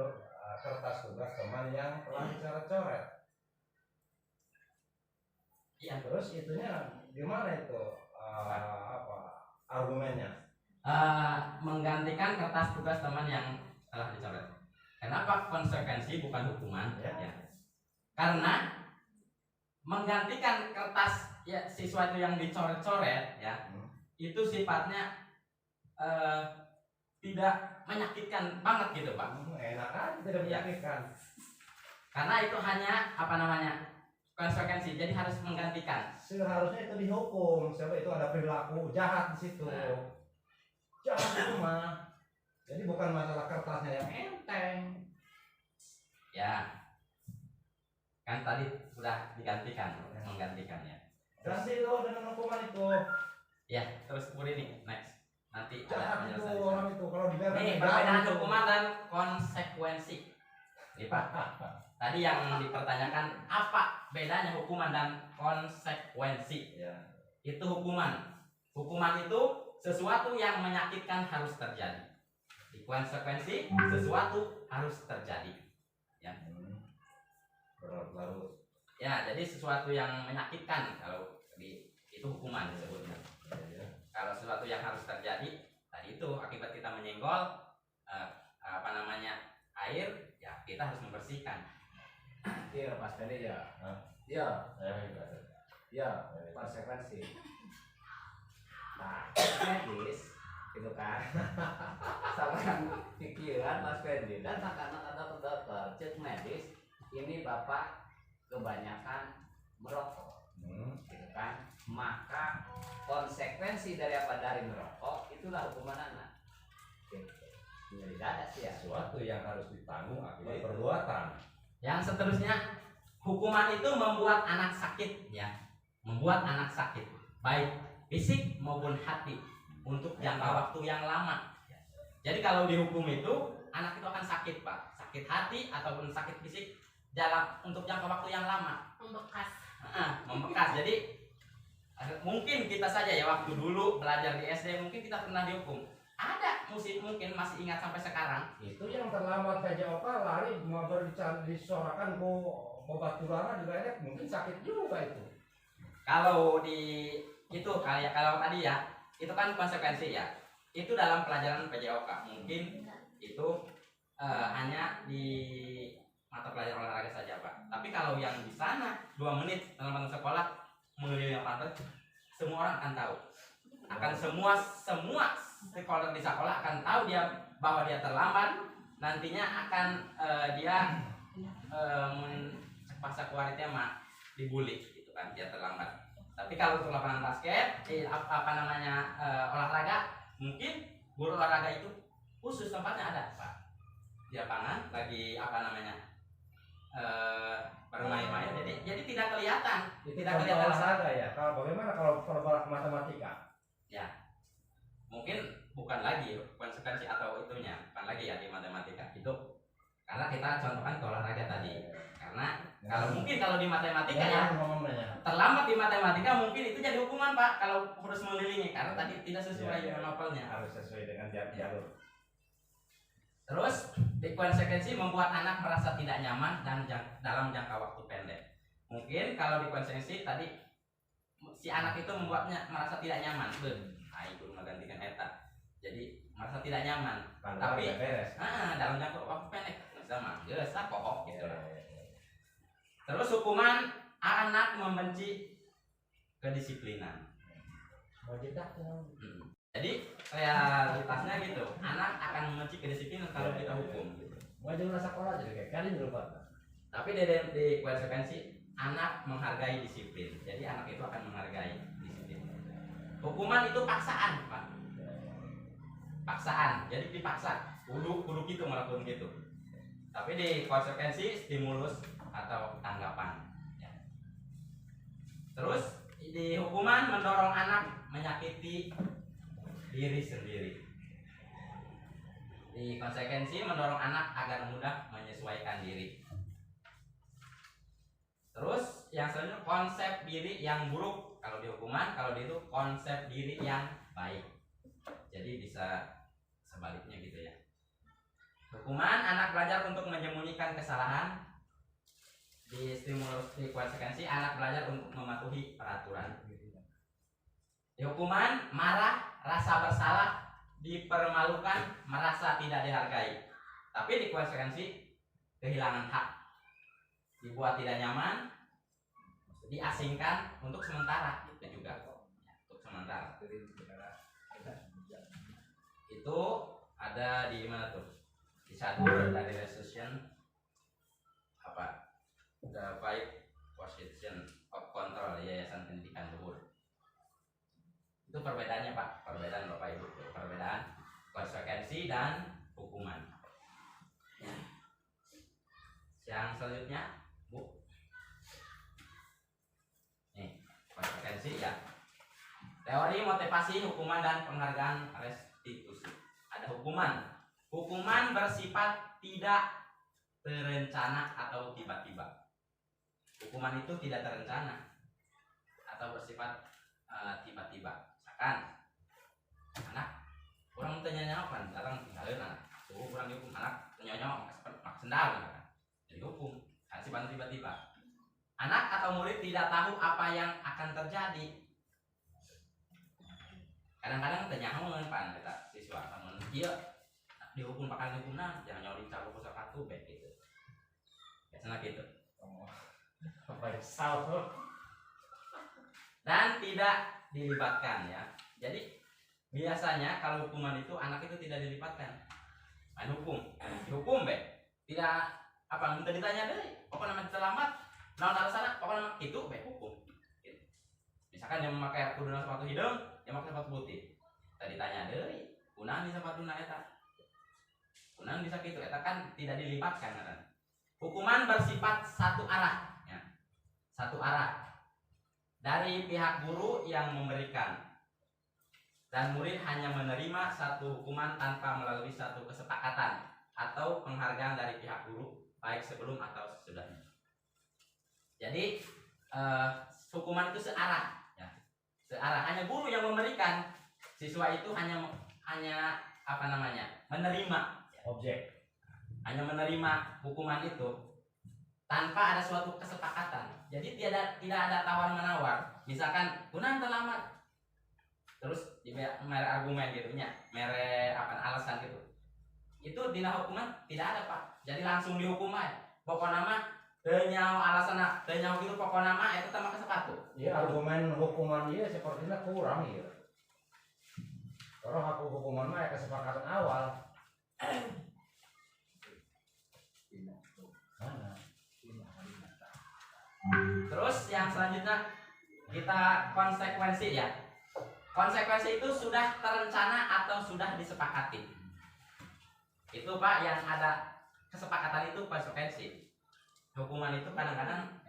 kertas tugas teman yang telah dicoret-coret. Iya. Terus itunya gimana itu argumennya? Menggantikan kertas tugas teman yang telah dicoret. Kenapa konsekuensi bukan hukuman? Ya. Karena menggantikan kertas ya siswa itu yang dicoret-coret ya, itu sifatnya tidak menyakitkan banget gitu Pak. Enak aja tidak menyakitkan. Karena itu hanya konsekuensi, jadi harus menggantikan. Seharusnya itu dihukum, sebab itu ada perilaku jahat di situ. Jahat itu mah. Jadi bukan masalah kertasnya yang enteng. Ya. Kan tadi sudah digantikan, menggantikannya. Ganti lo dengan hukuman itu. Ya, terus kemudian ini next. Nanti Jahat ada itu penjelasan. orang itu kalau dibiarkan. Ini perbedaan hukuman dan konsekuensi. Nih Pak. Tadi yang dipertanyakan apa bedanya hukuman dan konsekuensi? Ya. Itu hukuman. Hukuman itu sesuatu yang menyakitkan harus terjadi. Di konsekuensi sesuatu harus terjadi. Ya. Berlarut-larut. Ya, jadi sesuatu yang menyakitkan kalau itu hukuman disebutnya. Ya. Kalau sesuatu yang harus terjadi, tadi itu akibat kita menyenggol air, ya kita harus membersihkan. Iya Mas Fendi ya. Ya. Ya, konsekuensi. Nah, medis itu kan sama pikiran Mas Fendi dan anak-anak ada dokter cek medis ini bapak kebanyakan merokok, gitu kan? Maka konsekuensi dari merokok itulah hukuman anak. Jadi ada sih ya. Sesuatu yang harus ditanggung akibat perbuatan. Yang seterusnya, hukuman itu membuat anak sakit, ya, membuat anak sakit, baik fisik maupun hati untuk jangka waktu yang lama. Jadi kalau dihukum itu anak itu akan sakit Pak, sakit hati ataupun sakit fisik untuk jangka waktu yang lama. Membekas. Jadi mungkin kita saja ya waktu dulu belajar di SD mungkin kita pernah dihukum. Ada mungkin masih ingat sampai sekarang. Itu yang terlambat PJOK lari mau disorakan ke obat turana juga ada mungkin sakit juga itu. Kalau kalau tadi ya itu kan konsekuensi ya. Itu dalam pelajaran PJOK mungkin itu hanya di mata pelajaran olahraga saja Pak. Tapi kalau yang di sana 2 menit dalam mata sekolah mengelilingi pantai, semua orang akan tahu. Akan semua stakeholder di sekolah akan tahu bahwa dia terlambat. Nantinya akan dia pasca kualitasnya mah dibully gitu kan, dia terlambat. Tapi kalau untuk lapangan basket, olahraga, mungkin guru olahraga itu khusus tempatnya ada Pak. Di lapangan lagi bermain-main, jadi tidak kelihatan. Tidak kelihatan olahraga ya. Kalau bagaimana kalau matematika? Ya, mungkin bukan lagi konsekuensi atau itunya, bukan lagi ya di matematika itu, karena kita contohkan ke olahraga tadi. Karena kalau di matematika ya terlambat di matematika mungkin itu jadi hukuman Pak kalau harus mengelilingi karena tadi tidak sesuai dengan novelnya. Harus sesuai dengan jalur. Terus konsekuensi membuat anak merasa tidak nyaman dan dalam jangka waktu pendek. Mungkin kalau di konsekuensi tadi si anak itu membuatnya merasa tidak nyaman. Itu menggantikan eta. Jadi merasa tidak nyaman. Tapi dalam jangka waktu pendek sama jelas lah pokok gitu lah. Terus hukuman anak membenci kedisiplinan. Jadi realitasnya gitu, anak akan membenci kedisiplinan kalau kita hukum. Wajib rasa sekolah jadi kayak kalian berubah. Tapi di konsekuensi anak menghargai disiplin. Jadi anak itu akan menghargai disiplin. Hukuman itu paksaan, Pak. Paksaan. Jadi dipaksa. Kudu gitu melakukan gitu. Tapi di konsekuensi stimulus atau tanggapan. Ya. Terus di hukuman mendorong anak menyakiti diri sendiri. Di konsekuensi mendorong anak agar mudah menyesuaikan diri. Terus yang selanjutnya konsep diri yang buruk. Kalau di hukuman, kalau di itu konsep diri yang baik. Jadi bisa sebaliknya gitu ya. Hukuman anak belajar untuk menyembunyikan kesalahan. Di stimulus di konsekuensi anak belajar untuk mematuhi peraturan. Di hukuman marah, rasa bersalah, dipermalukan, merasa tidak dihargai. Tapi di konsekuensi kehilangan hak, dibuat tidak nyaman, diasingkan untuk sementara. Itu juga untuk sementara. Itu ada di mana tuh? Di satu dari resolution apa? The five position of control Yayasan Pendidikan Luhur. Itu perbedaannya Pak, perbedaan Bapak Ibu, perbedaan konsekuensi dan hukuman. Yang selanjutnya, Bu. Nih, konsekuensi ya. Teori motivasi, hukuman dan penghargaan restitusi. Ada hukuman. Hukuman bersifat tidak terencana atau tiba-tiba. Hukuman itu tidak terencana atau bersifat tiba-tiba. Misalkan anak kurang tanya apa, datang tinggalin anak, suruh kurang dihukum, anak tanya mak sendal, misalkan, jadi hukum. Sifat tiba-tiba. Anak atau murid tidak tahu apa yang akan terjadi. Kadang-kadang tanya pan kita siswa, namun dia dihukum pakai hukuman, jangan nyori calo kosa kartu baik gitu. Biasanya gitu. Dan tidak dilibatkan ya. Jadi biasanya kalau hukuman itu anak itu tidak dilibatkan. Main hukum, dihukum be. Tidak apa minta ditanya deh. Pokoknya nama terlambat, naon alasan, pokoknya itu be hukum. Gitu. Misalkan dia memakai kudu sepatu hidung, dia pakai sepatu putih. Tadi tanya deh, kunaon di sepatu eta. Kunaon bisa gitu, eta kan tidak dilibatkan kan. Hukuman bersifat satu arah. Satu arah dari pihak guru yang memberikan dan murid hanya menerima satu hukuman tanpa melalui satu kesepakatan atau penghargaan dari pihak guru baik sebelum atau sesudahnya. Jadi hukuman itu searah ya. Searah, hanya guru yang memberikan, siswa itu hanya apa namanya menerima Objek. hanya menerima hukuman itu tanpa ada suatu kesepakatan. Jadi tidak ada tawar-menawar. Misalkan kunaon terlambat. Terus di mere argumen gitu nya, mere apa alasan gitu. Itu dina hukuman tidak ada, Pak. Jadi langsung dihukum aja. Pokoknya mah teu nyaho alasana, teu nyaho kitu pokoknya mah eta teh make sepatu. Iya, argumen hukuman ieu sepertinya kurang ieu. Kalau aku hukuman mah ya kesepakatan awal. Mana? Terus yang selanjutnya kita konsekuensi ya. Konsekuensi itu sudah terencana atau sudah disepakati. Itu Pak yang ada kesepakatan itu konsekuensi. Hukuman itu kadang-kadang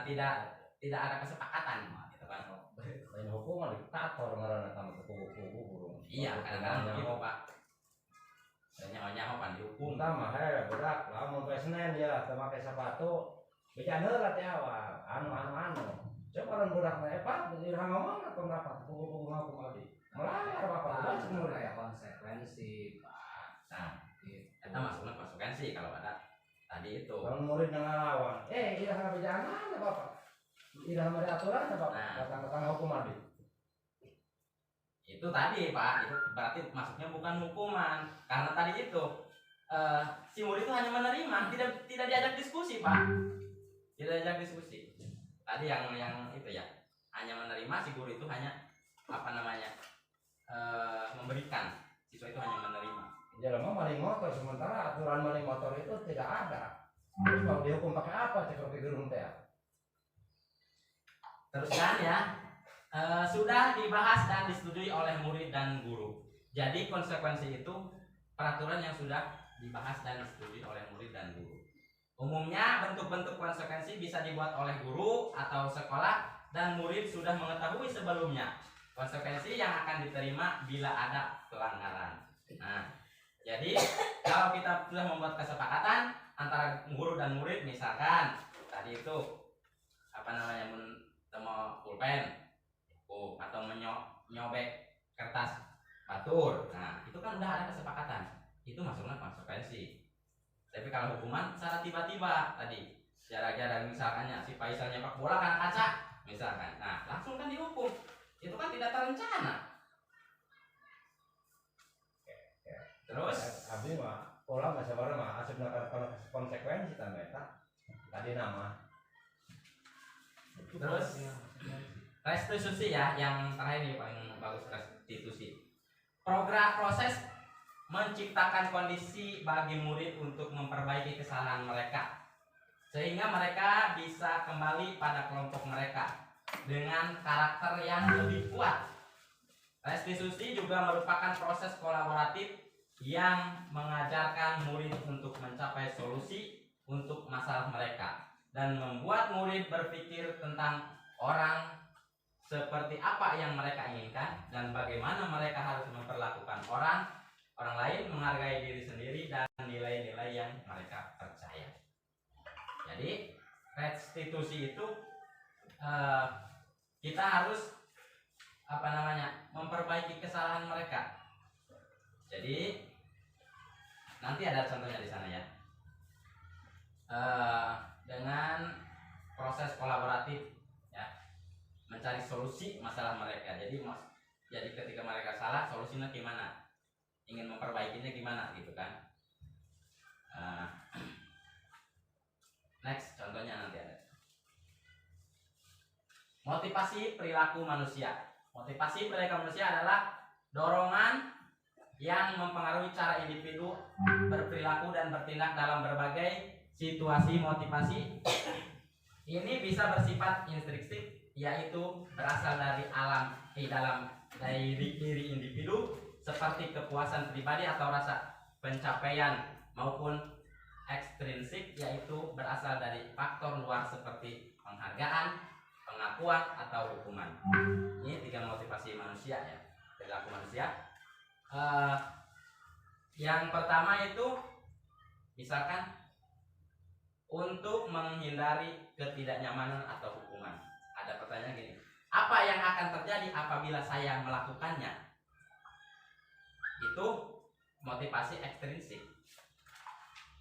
tidak ada kesepakatan gitu kan. Lain hukuman diktator ngaranna kana kuku-kuku. Iya, kadang-kadang begitu Pak. Nyaho-nyaho kan dihukum. Tama budak lamun poe Senen ya teu make sepatu becan heula teh awal anu. Coba orang budak na epat dirham mana pun dapat kuku-kuku ngaku abdi. Melayar bapak budak semua kayak konsekuensi Pak. Nah, itu masuknya konsekuensi kalau ada tadi itu. Kalau murid yang ngelawan, iya bejan mana bapak? Tidak ada aturan bapak. Datang hukum abdi. Itu tadi Pak, itu berarti masuknya bukan hukuman karena tadi itu si murid itu hanya menerima, tidak diajak diskusi Pak, tidak diajak diskusi. Tadi yang itu ya, hanya menerima, si guru itu hanya apa namanya memberikan, siswa itu hanya menerima. Jalan mau maling motor sementara aturan maling motor itu tidak ada. Terus mau dihukum pakai apa seperti guru teh? Teruskan ya. Sudah dibahas dan disetujui oleh murid dan guru. Jadi konsekuensi itu peraturan yang sudah dibahas dan disetujui oleh murid dan guru. Umumnya bentuk-bentuk konsekuensi bisa dibuat oleh guru atau sekolah dan murid sudah mengetahui sebelumnya konsekuensi yang akan diterima bila ada pelanggaran. Nah, jadi kalau kita sudah membuat kesepakatan antara guru dan murid, misalkan tadi itu temo pulpen atau menyobek kertas batur, nah itu kan udah ada kesepakatan, itu masuknya konsekuensi. Tapi kalau hukuman secara tiba-tiba tadi, gara-gara misalkannya si Faisal nyepak bola kena kaca misalkan, nah langsung kan dihukum, itu kan tidak terencana. Terus abdi mah pola mah sabar mah asup kana konsekuensi tan eta tadi nama. Terus restitusi ya, yang terakhir nih paling bagus, restitusi. Proses menciptakan kondisi bagi murid untuk memperbaiki kesalahan mereka sehingga mereka bisa kembali pada kelompok mereka dengan karakter yang lebih kuat. Restitusi juga merupakan proses kolaboratif yang mengajarkan murid untuk mencapai solusi untuk masalah mereka dan membuat murid berpikir tentang orang seperti apa yang mereka inginkan dan bagaimana mereka harus memperlakukan orang lain, menghargai diri sendiri dan nilai-nilai yang mereka percaya. Jadi restitusi itu kita harus memperbaiki kesalahan mereka. Jadi nanti ada contohnya di sana ya. Dengan proses kolaboratif ya, mencari solusi masalah mereka. Jadi ketika mereka salah, solusinya gimana? Ingin memperbaikinya gimana gitu kan? Next contohnya nanti ada. Motivasi perilaku manusia. Motivasi perilaku manusia adalah dorongan yang mempengaruhi cara individu berperilaku dan bertindak dalam berbagai situasi. Motivasi ini bisa bersifat intrinsik, yaitu berasal dari dari diri individu seperti kepuasan pribadi atau rasa pencapaian, maupun ekstrinsik, yaitu berasal dari faktor luar seperti penghargaan, pengakuan, atau hukuman. Ini 3 motivasi manusia ya, perilaku manusia. Yang pertama itu misalkan untuk menghindari ketidaknyamanan atau hukuman. Ada pertanyaan gini, apa yang akan terjadi apabila saya melakukannya? Itu motivasi ekstrinsik.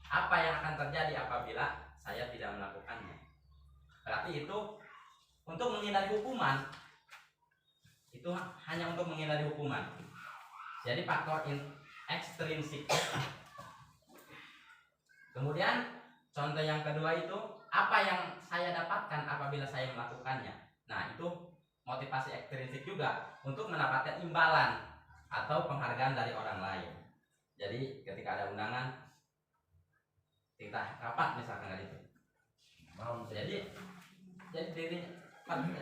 Apa yang akan terjadi apabila saya tidak melakukannya? Berarti itu untuk menghindari hukuman. Itu hanya untuk menghindari hukuman. Jadi faktor ekstrinsik. Kemudian contoh yang kedua itu, apa yang saya dapatkan apabila saya melakukannya. Nah, itu motivasi ekstrinsik juga, untuk mendapatkan imbalan atau penghargaan dari orang lain. Jadi ketika ada undangan kita rapat misalkan gitu. Jadi dirinya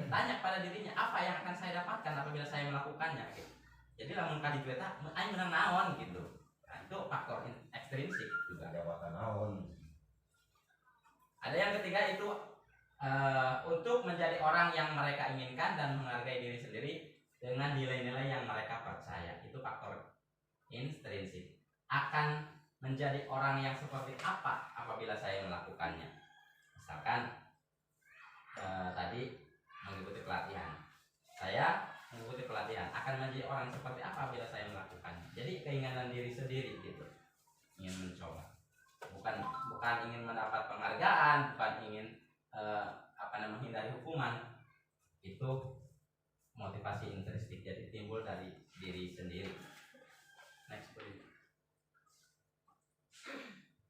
tanya pada dirinya, apa yang akan saya dapatkan apabila saya melakukannya gitu. Jadi lamun ka ditu eta aing menang naon gitu. Nah, itu faktor ekstrinsik juga. Jabatan naon. Ada yang ketiga itu untuk menjadi orang yang mereka inginkan dan menghargai diri sendiri dengan nilai-nilai yang mereka percaya. Itu faktor intrinsik. Akan menjadi orang yang seperti apa apabila saya melakukannya. Misalkan tadi mengikuti pelatihan. Saya mengikuti pelatihan akan menjadi orang seperti apa bila saya melakukannya. Jadi keinginan diri sendiri gitu, ingin mencoba, bukan ingin mendapat penghargaan, bukan ingin menghindari hukuman. Itu motivasi intrinsik, jadi timbul dari diri sendiri. Next please.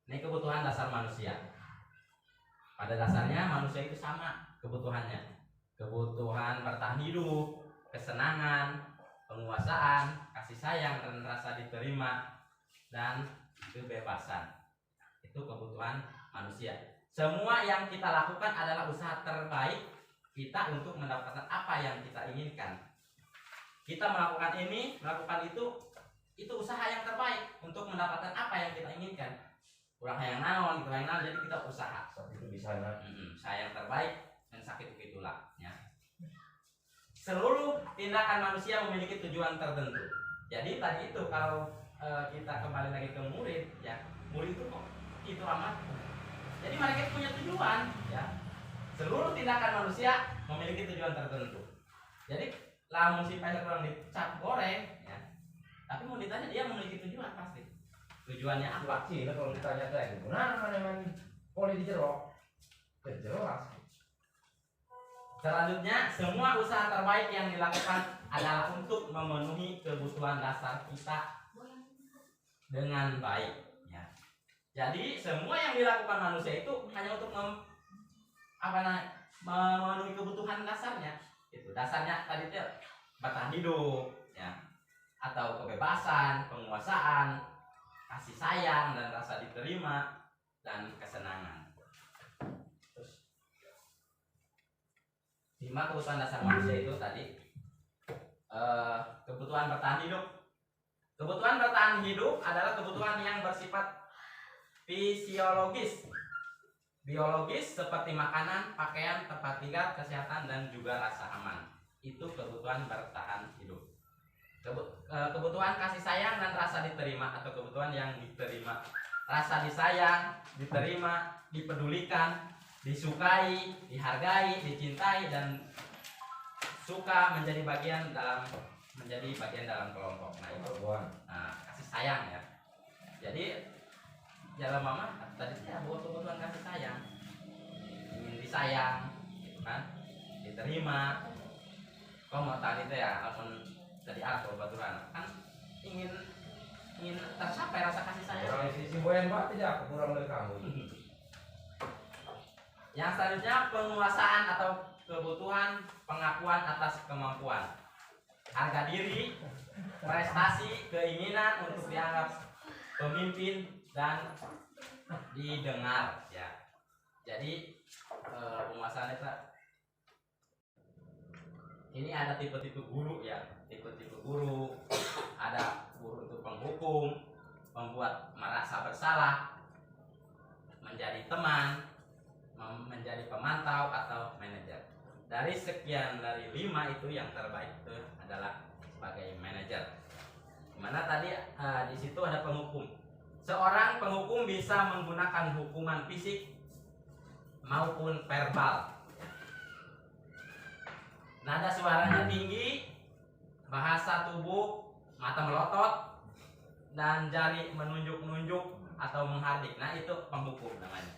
Ini kebutuhan dasar manusia. Pada dasarnya manusia itu sama kebutuhannya, kebutuhan bertahan hidup, kesenangan, penguasaan, kasih sayang dan rasa diterima, dan kebebasan. Itu kebutuhan manusia. Semua yang kita lakukan adalah usaha terbaik kita untuk mendapatkan apa yang kita inginkan. Kita melakukan ini, melakukan itu itu usaha yang terbaik untuk mendapatkan apa yang kita inginkan. Kurang hayang naon, gitu hayang naon, jadi kita usaha. Itu bisa nah. Usaha yang terbaik dan sakit itulah ya. Seluruh tindakan manusia memiliki tujuan tertentu. Jadi tadi itu kalau kita kembali lagi ke murid ya, murid itu kok itu amat. Jadi mereka punya tujuan ya. Seluruh tindakan manusia memiliki tujuan tertentu. Jadi lamun si pasar orang dicap goreng ya, tapi mau ditanya dia memiliki tujuan pasti. Tujuannya apa? Sih, kalau ditanya kayak gitu, nah mana poli di jero, jelas. Selanjutnya, semua usaha terbaik yang dilakukan adalah untuk memenuhi kebutuhan dasar kita dengan baik. Ya. Jadi semua yang dilakukan manusia itu hanya untuk memenuhi kebutuhan dasarnya. Itu dasarnya tadi itu bertahan hidup, ya, atau kebebasan, penguasaan, kasih sayang dan rasa diterima dan kesenangan. Terus 5 kebutuhan dasar manusia itu tadi kebutuhan bertahan hidup. Kebutuhan bertahan hidup adalah kebutuhan yang bersifat fisiologis, biologis seperti makanan, pakaian, tempat tinggal, kesehatan dan juga rasa aman. Itu kebutuhan bertahan hidup. Kebutuhan kasih sayang dan rasa diterima atau kebutuhan yang diterima, rasa disayang, diterima, dipedulikan, disukai, dihargai, dicintai dan suka menjadi bagian dalam kelompok. Nah itu kasih sayang ya. Jadi jalan mama tadi saya buat kebutuhan kasih sayang, ingin disayang, kan, diterima. Kau mau tadi itu ya, ampun tadi aku baturan kan ingin tercapai rasa kasih sayang. Orang isi boyan banget tidak kurang dari kamu. Yang selanjutnya penguasaan atau kebutuhan pengakuan atas kemampuan, harga diri, prestasi, keinginan untuk dianggap pemimpin dan didengar ya. Jadi penguasaan itu ini ada tipe-tipe guru ya, tipe-tipe guru. Ada guru itu penghukum, membuat merasa bersalah, menjadi teman, menjadi pemantau atau manajer. Dari 5 itu yang terbaik itu adalah sebagai manajer. Dimana tadi di situ ada penghukum. Seorang penghukum bisa menggunakan hukuman fisik maupun verbal. Nada suaranya tinggi, bahasa tubuh, mata melotot, dan jari menunjuk-nunjuk atau menghardik. Nah itu penghukum namanya.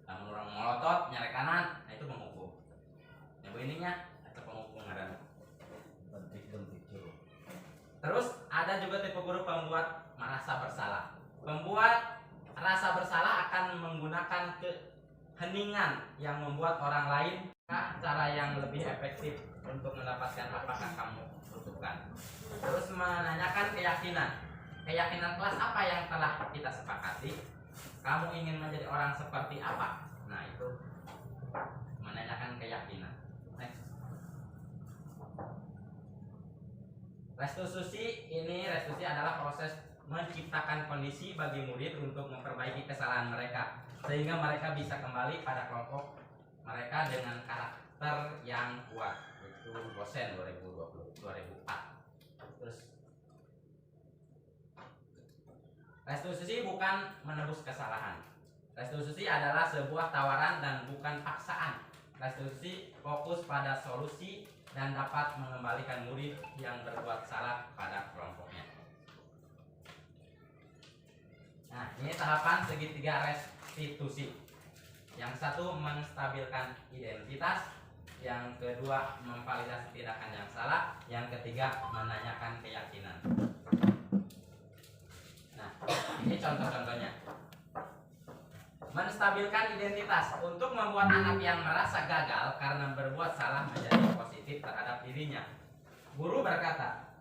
Namun orang melotot, nyerek kanan, nah itu penghukum. Yang ininya itu penghukum ada. Terus ada juga tipe guru pembuat merasa bersalah. Pembuat rasa bersalah akan menggunakan keheningan yang membuat orang lain cara yang lebih efektif untuk mendapatkan apakah kamu butuhkan. Terus menanyakan keyakinan. Keyakinan kelas apa yang telah kita sepakati? Kamu ingin menjadi orang seperti apa? Nah itu menanyakan keyakinan. Next. Restitusi adalah proses menciptakan kondisi bagi murid untuk memperbaiki kesalahan mereka sehingga mereka bisa kembali pada kelompok mereka dengan karakter yang kuat. Itu Bosen 2004. Terus restitusi bukan menebus kesalahan. Restitusi adalah sebuah tawaran dan bukan paksaan. Restitusi fokus pada solusi dan dapat mengembalikan murid yang berbuat salah pada kelompoknya. Nah, ini tahapan segitiga restitusi. Yang satu menstabilkan identitas, yang kedua memvalidasi tindakan yang salah, yang ketiga menanyakan keyakinan. Nah, ini contoh-contohnya. Menstabilkan identitas untuk membuat anak yang merasa gagal karena berbuat salah menjadi positif terhadap dirinya. Guru berkata,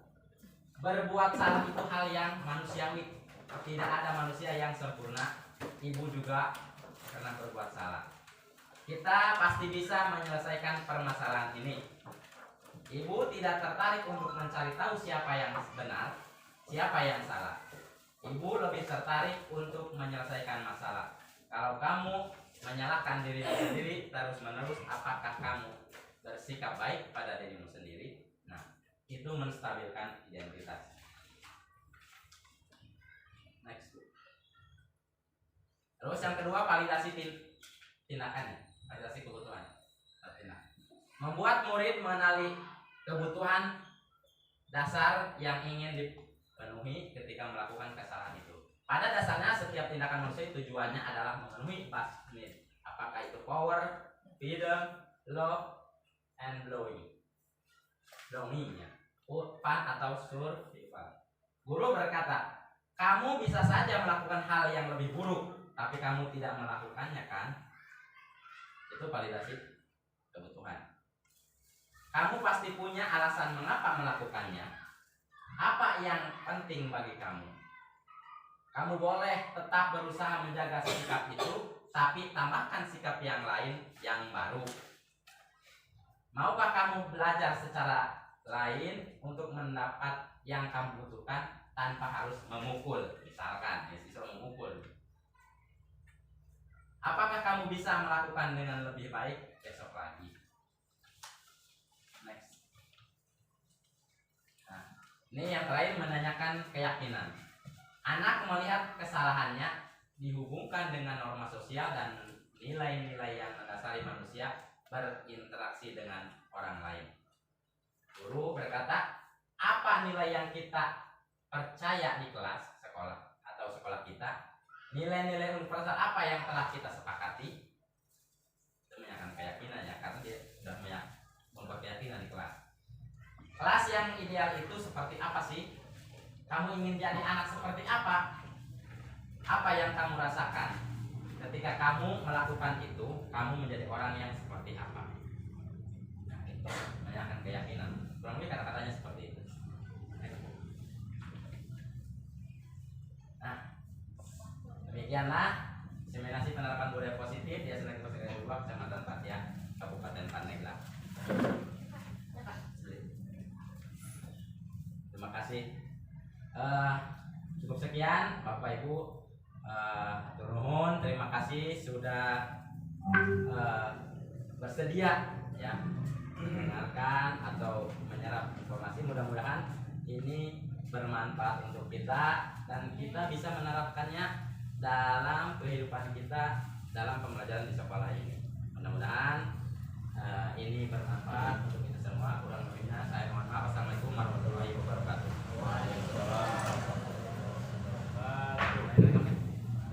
berbuat salah itu hal yang manusiawi. Tidak ada manusia yang sempurna. Ibu juga pernah berbuat salah. Kita pasti bisa menyelesaikan permasalahan ini. Ibu tidak tertarik untuk mencari tahu siapa yang benar, siapa yang salah? Ibu lebih tertarik untuk menyelesaikan masalah. Kalau kamu menyalahkan dirimu sendiri terus-menerus, apakah kamu bersikap baik pada dirimu sendiri? Nah, itu menstabilkan identitas. Next. Terus yang kedua, validasi tindakannya, validasi kebutuhan. Membuat murid mengenali kebutuhan dasar yang ingin dipenuhi ketika melakukan kesalahan itu. Pada dasarnya setiap tindakan manusia tujuannya adalah memenuhi basic need. Apakah itu power, freedom, love, and belonging, fun atau survival. Guru berkata, kamu bisa saja melakukan hal yang lebih buruk, tapi kamu tidak melakukannya, kan? Itu validasi kebutuhan. Kamu pasti punya alasan mengapa melakukannya. Apa yang penting bagi kamu? Kamu boleh tetap berusaha menjaga sikap itu, tapi tambahkan sikap yang lain yang baru. Maukah kamu belajar secara lain untuk mendapat yang kamu butuhkan tanpa harus memukul? Misalkan, disuruh memukul. Apakah kamu bisa melakukan dengan lebih baik besok lagi? Next. Nah, ini yang terakhir, menanyakan keyakinan. Anak melihat kesalahannya dihubungkan dengan norma sosial dan nilai-nilai yang mendasari manusia berinteraksi dengan orang lain. Guru berkata, apa nilai yang kita percaya di kelas, sekolah, atau sekolah kita? Nilai-nilai universal apa yang telah kita sepakati? Itu menanyakan keyakinan ya, karena dia sudah membuat keyakinan di kelas. Kelas yang ideal itu seperti apa sih? Kamu ingin jadi anak seperti apa? Apa yang kamu rasakan? Ketika kamu melakukan itu, kamu menjadi orang yang seperti apa? Nah, itu menanyakan keyakinan. Kurang lebih kata-katanya seperti itu. Nah, demikianlah diseminasi penerapan budaya positif di Yayasan Laki Laki 2 Kecamatan Patia, Kabupaten Pandeglang. Terima kasih. Cukup sekian, Bapak Ibu. Hatur nuhun, terima kasih sudah bersedia ya mendengarkan atau menyerap informasi. Mudah-mudahan ini bermanfaat untuk kita dan kita bisa menerapkannya dalam kehidupan kita dalam pembelajaran di sekolah ini. Mudah-mudahan ini bermanfaat untuk kita semua. Kurang lebihnya saya mohon maaf. Assalamualaikum warahmatullahi wabarakatuh.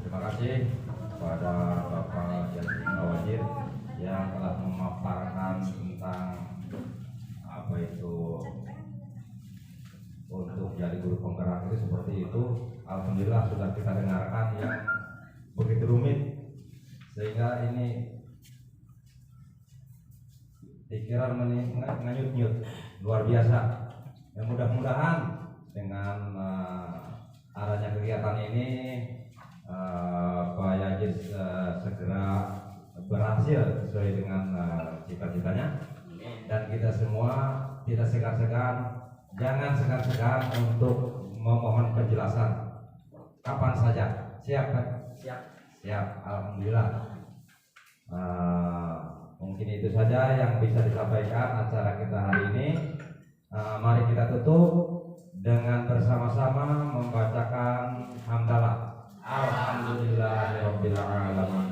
Terima kasih kepada Bapak Yasin Awajir yang telah memaparkan tentang apa itu untuk jadi guru penggerak itu seperti itu. Alhamdulillah sudah kita dengarkan yang begitu rumit sehingga ini pikiran menganyut-nyut luar biasa. Ya, mudah-mudahan dengan arahnya kegiatan ini Pak Yazid segera berhasil sesuai dengan cita-citanya dan kita semua tidak segan-segan, jangan segan-segan untuk memohon penjelasan kapan saja. Siap kan? Siap. Alhamdulillah. Mungkin itu saja yang bisa disampaikan acara kita hari ini. Mari kita tutup dengan bersama-sama membacakan hamdalah. Alhamdulillahirabbil alamin.